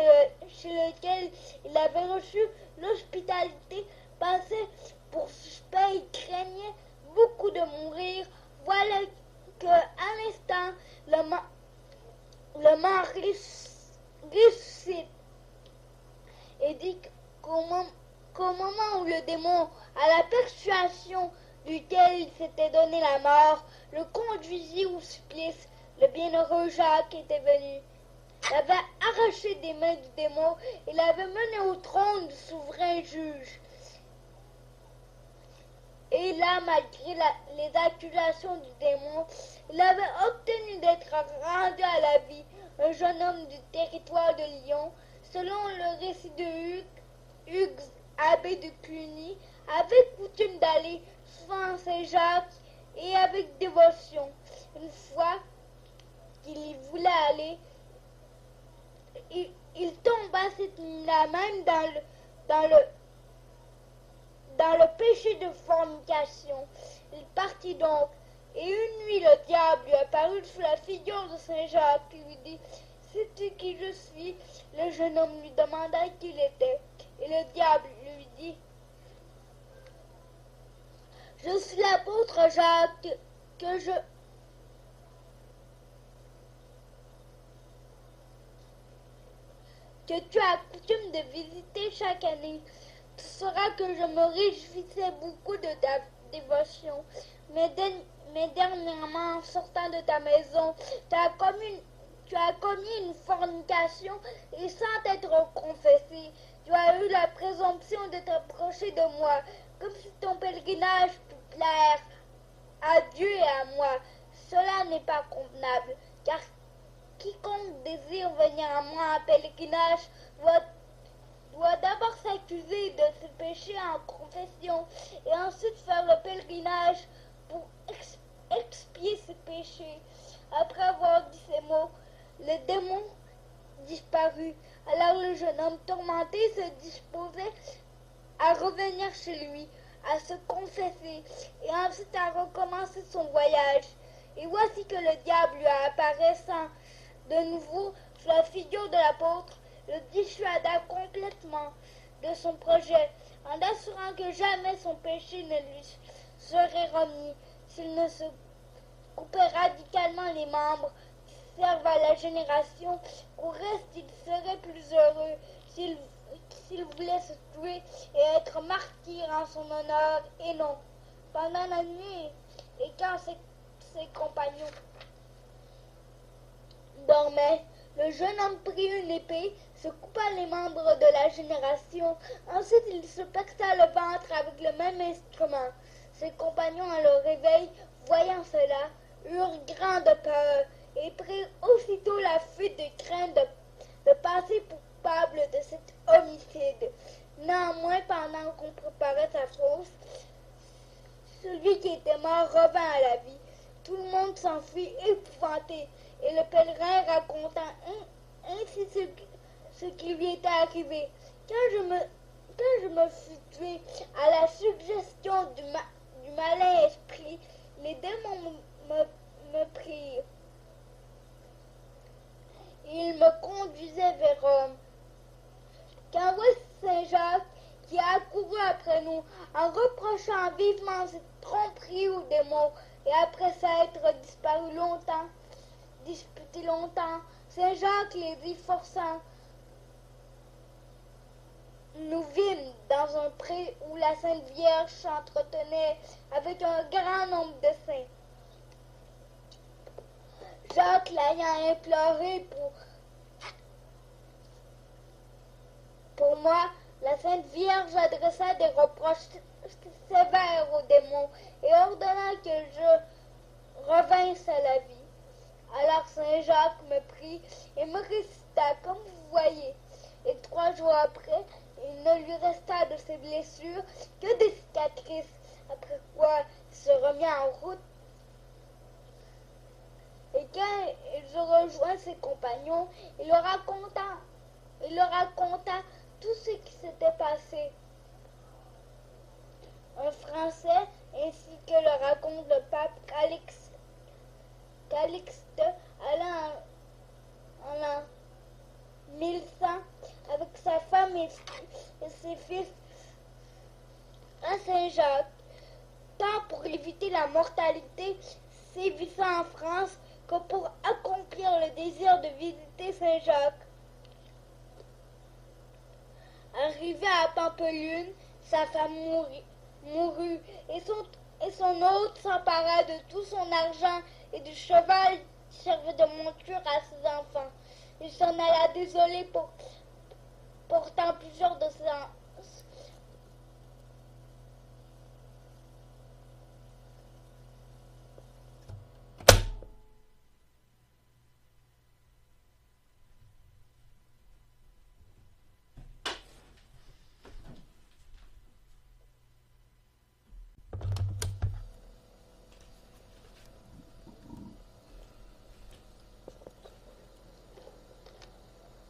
lequel il avait reçu l'hospitalité passait pour suspect et craignait beaucoup de mourir, voilà que à l'instant le mort ressuscite et dit qu'au moment où le démon, à la persuasion duquel il s'était donné la mort, le conduisit au supplice, le bienheureux Jacques était venu. L'avait arraché des mains du démon et l'avait mené au trône du souverain juge. Et là, malgré les accusations du démon, il avait obtenu d'être rendu à la vie, un jeune homme du territoire de Lyon. Selon le récit de Hugues, abbé de Cluny, avait coutume d'aller souvent à Saint-Jacques et avec dévotion. Une fois qu'il y voulait aller, il tomba cette nuit-là même dans le péché de fornication. Il partit donc, et une nuit le diable lui apparut sous la figure de Saint-Jacques et lui dit: sais-tu qui je suis? Le jeune homme lui demanda qui il était, et le diable lui dit: je suis l'apôtre Jacques que tu as coutume de visiter chaque année. Tu sauras que je me réjouissais beaucoup de ta dévotion, mais dernièrement, en sortant de ta maison, tu as commis une fornication et sans t'être confessé, tu as eu la présomption de t'approcher de moi, comme si ton pèlerinage pût plaire à Dieu et à moi. Cela n'est pas convenable, car quiconque désire venir à moi en pèlerinage doit d'abord s'accuser de ses péchés en confession et ensuite faire le pèlerinage pour expier ses péchés. Après avoir dit ces mots, le démon disparut. Alors le jeune homme tourmenté se disposait à revenir chez lui, à se confesser et ensuite à recommencer son voyage. Et voici que le diable lui apparaissant de nouveau sous la figure de l'apôtre, le dissuada complètement de son projet, en assurant que jamais son péché ne lui serait remis s'il ne se coupait radicalement les membres qui servent à la génération. Au reste, il serait plus heureux s'il voulait se tuer et être martyr en son honneur, et non. Pendant la nuit, et quand ses compagnons dormaient, le jeune homme prit une épée, se coupa les membres de la génération. Ensuite, il se perça le ventre avec le même instrument. Ses compagnons, à leur réveil, voyant cela, eurent grande peur et prirent aussitôt la fuite de crainte de passer pour coupable de cet homicide. Néanmoins, pendant qu'on préparait sa fosse, celui qui était mort revint à la vie. Tout le monde s'enfuit épouvanté, et le pèlerin raconta ainsi ce qui lui était arrivé. Quand je me fus tué à la suggestion du malin esprit, les démons me prirent. Ils me conduisaient vers Rome. Quand voici Saint-Jacques qui a accouru après nous en reprochant vivement cette tromperie aux démons, et après s'être disputé longtemps, Saint-Jacques les dit forçant nous vîmes dans un pré où la Sainte Vierge s'entretenait avec un grand nombre de saints. Jacques l'ayant imploré pour moi, la Sainte Vierge adressa des reproches sévères au démon et ordonna que je revinsse à la vie. Alors Saint Jacques me prit et me récita, comme vous voyez. Et 3 jours après, il ne lui resta de ses blessures que des cicatrices, après quoi il se remit en route. Et quand je rejoins ses compagnons, il leur raconta tout ce qui s'était passé. Un Français, ainsi que le raconte le pape Calixte, allant en l'an 1100 avec sa femme et ses fils à Saint-Jacques, tant pour éviter la mortalité sévissant en France que pour accomplir le désir de visiter Saint-Jacques. Arrivé à Pampelune, sa femme mourut et son hôte s'empara de tout son argent et du cheval qui servait de monture à ses enfants. Il s'en alla désolé portant plusieurs de ses enfants.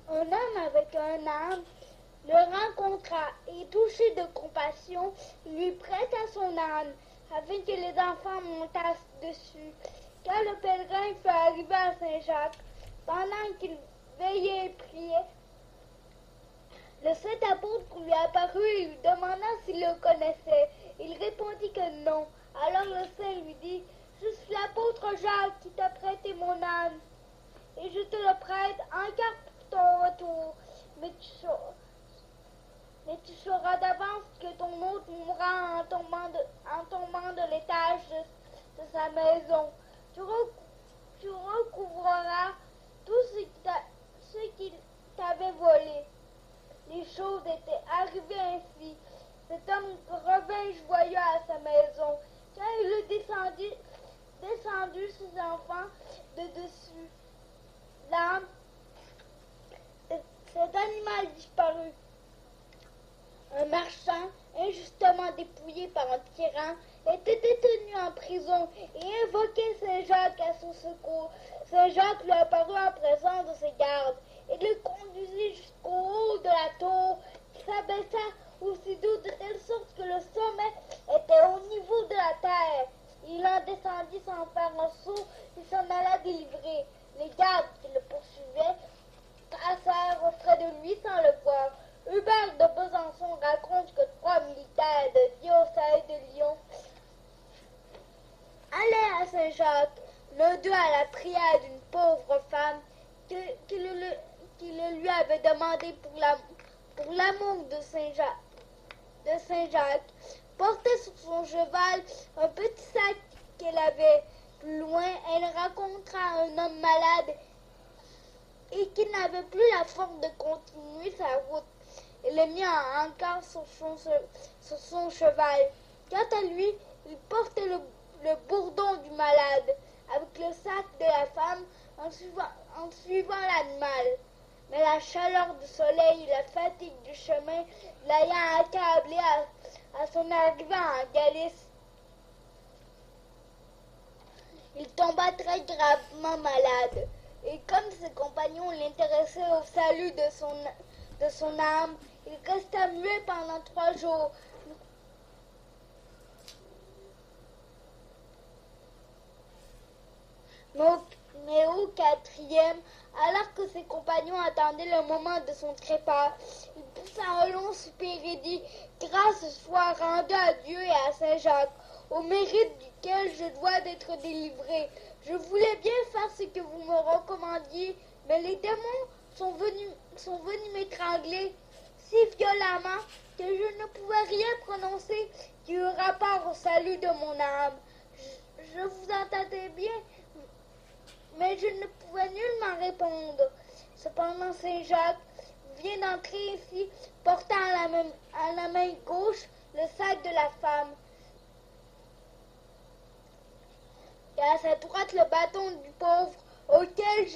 Un homme avec un âne le rencontra et, touché de compassion, lui prêta son âne afin que les enfants montassent dessus. Quand le pèlerin fut arrivé à Saint-Jacques, pendant qu'il veillait et priait, le saint apôtre lui apparut et lui demanda s'il le connaissait. Il répondit que non. Alors le saint lui dit: « Je suis l'apôtre Jacques qui t'a prêté mon âne, et je te le prête en garde pour ton retour. Mais tu sauras d'avance que ton hôte mourra en tombant de l'étage de sa maison. Tu recouvreras tout ce qu'il t'avait volé. » Les choses étaient arrivées ainsi. Cet homme revint joyeux à sa maison. Quand il eut descendu ses enfants de dessus l'âne, cet animal disparut. Un marchand, injustement dépouillé par un tyran, était détenu en prison et invoquait Saint-Jacques à son secours. Saint-Jacques lui apparut en présence de ses gardes et le conduisit jusqu'au haut de la tour, qui s'abaissa aussitôt de telle sorte que le sommet était au niveau de la terre. Il en descendit sans faire un saut et s'en alla délivrer. Les gardes qui le poursuivaient passèrent auprès de lui sans le voir. Hubert de Besançon raconte que 3 militaires de diocèse de Lyon allaient à Saint-Jacques, l'un d'eux à la prière d'une pauvre femme qui le lui avait demandé pour l'amour de Saint-Jacques, portait sur son cheval un petit sac qu'elle avait. Plus loin, elle rencontra un homme malade et qui n'avait plus la force de continuer sa route. Elle le mit encore sur son cheval. Quant à lui, il portait le bourdon du malade, avec le sac de la femme, en suivant l'animal. Mais la chaleur du soleil et la fatigue du chemin l'ayant accablé à son arrivée en Galice, il tomba très gravement malade. Et comme ses compagnons l'intéressaient au salut de son âme, il resta muet pendant 3 jours. Mais au 4e, alors que ses compagnons attendaient le moment de son trépas, il poussa un long soupir et dit: « Grâce soit rendue à Dieu et à Saint-Jacques, au mérite duquel je dois d'être délivré. Je voulais bien faire ce que vous me recommandiez, mais les démons sont venus m'étrangler. si violemment que je ne pouvais rien prononcer qui eût rapport au salut de mon âme. Je vous entendais bien, mais je ne pouvais nullement répondre. Cependant, Saint Jacques vient d'entrer ici, portant à la main gauche le sac de la femme, et à sa droite le bâton du pauvre auquel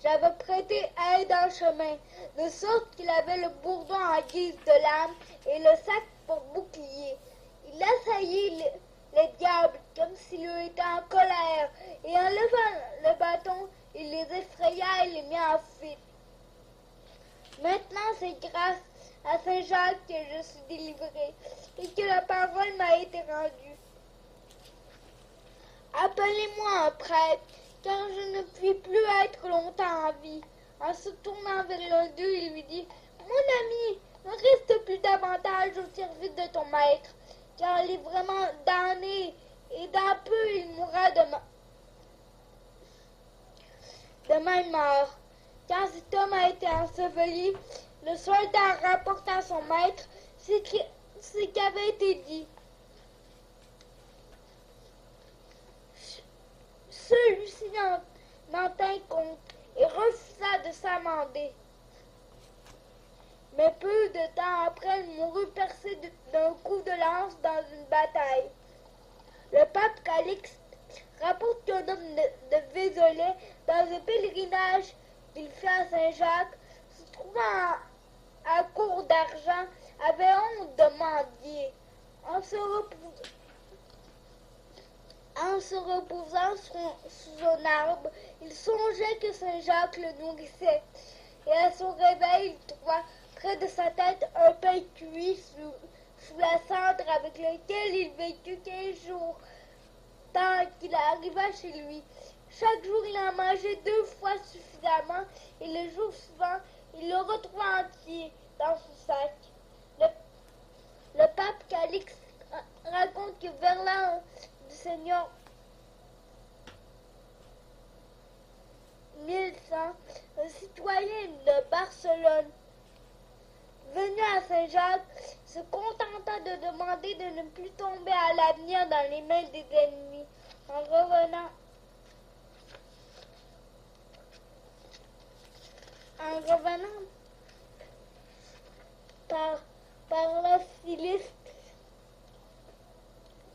j'avais prêté aide en chemin, de sorte qu'il avait le bourdon en guise de lame et le sac pour bouclier. Il assaillit les diables comme s'il eût été en colère, et en levant le bâton, il les effraya et les mit en fuite. Maintenant, c'est grâce à Saint Jacques que je suis délivré et que la parole m'a été rendue. Appelez-moi un prêtre, car je ne puis plus être longtemps en vie. En se tournant vers l'un d'eux, il lui dit, « Mon ami, ne reste plus davantage au service de ton maître, car il est vraiment damné, et dans peu il mourra de même mort. » Quand cet homme a été enseveli, le soldat rapporta à son maître ce qui avait été dit. Celui-ci n'en tint compte et refusa de s'amender. Mais peu de temps après, il mourut percé d'un coup de lance dans une bataille. Le pape Calixte rapporte qu'un homme de Vézelay, dans un pèlerinage qu'il fit à Saint-Jacques, se trouvant à court d'argent, avait honte de mendier. En se reposant sous un arbre, il songeait que Saint-Jacques le nourrissait, et à son réveil, il trouva près de sa tête un pain cuit sous la cendre avec lequel il vécut 15 jours, tant qu'il arriva chez lui. Chaque jour, il en mangeait 2 fois suffisamment, et le jour suivant, il le retrouva entier dans son sac. Le pape Calixte raconte que vers l'an du Seigneur 1100, un citoyen de Barcelone, venu à Saint-Jacques, se contenta de demander de ne plus tomber à l'avenir dans les mains des ennemis. En revenant par la Cilice,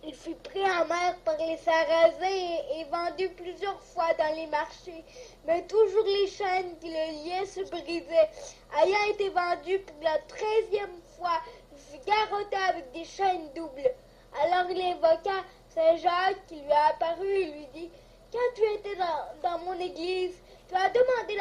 il fut pris en mer par les Sarrasins et vendu plusieurs fois dans les marchés, mais toujours les chaînes qui le liaient se brisaient. Ayant été vendu pour la 13e fois, il fut garrotté avec des chaînes doubles. Alors il invoqua Saint Jacques qui lui a apparu et lui dit, « Quand tu étais dans mon église, tu as demandé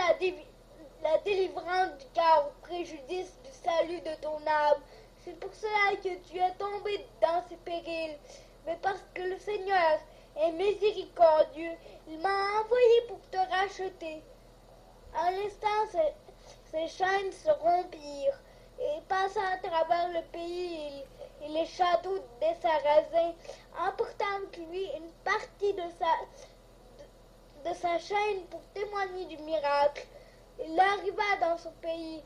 la délivrance du cœur au préjudice du salut de ton âme. C'est pour cela que tu es tombé dans ces périls. Mais parce que le Seigneur est miséricordieux, il m'a envoyé pour te racheter. » À l'instant, ces chaînes se rompirent et passant à travers le pays et les châteaux des Sarrasins, emportant avec lui une partie de sa chaîne pour témoigner du miracle. Il arriva dans son pays.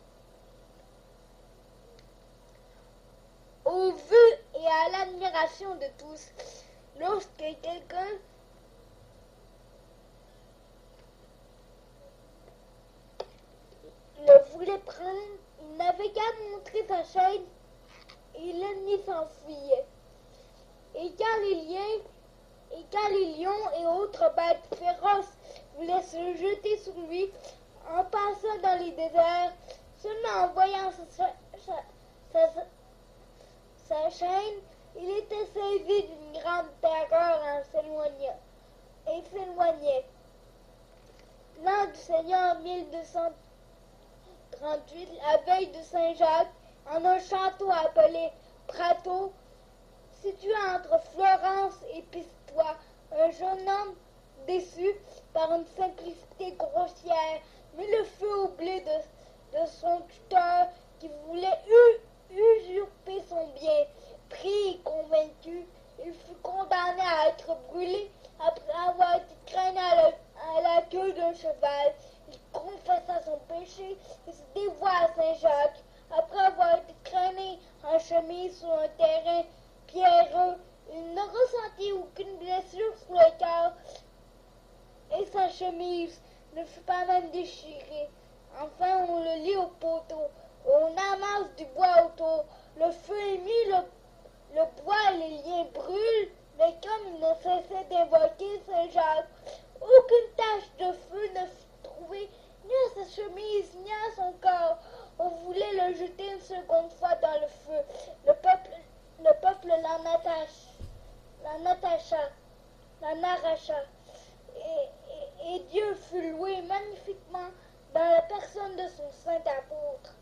Au vu et à l'admiration de tous, lorsque quelqu'un le voulait prendre, il n'avait qu'à montrer sa chaîne et l'ennemi s'enfuyait. Et quand les lions et autres bêtes féroces voulaient se jeter sur lui en passant dans les déserts, seulement en voyant sa chaîne, il était saisi d'une grande terreur et s'éloignait. L'an du Seigneur 1238, la veille de Saint-Jacques, en un château appelé Prato, situé entre Florence et Pistoia, un jeune homme déçu par une simplicité grossière mit le feu au blé de son tuteur qui voulait usurper son bien. Pris et convaincu, il fut condamné à être brûlé après avoir été traîné à la queue d'un cheval. Il confessa son péché péché et se dévoue à Saint-Jacques. Après avoir été traîné en chemise sur un terrain pierreux, il ne ressentit aucune blessure sur le cœur et sa chemise ne fut pas même déchirée. Enfin, on le lit au poteau. On amasse du bois autour. Le feu est mis, le bois et les liens brûlent, mais comme il ne cessait d'invoquer Saint-Jacques, aucune tache de feu ne fut trouvée ni à sa chemise ni à son corps. On voulait le jeter une seconde fois dans le feu. Le peuple l'en arracha. Et Dieu fut loué magnifiquement dans la personne de son saint apôtre.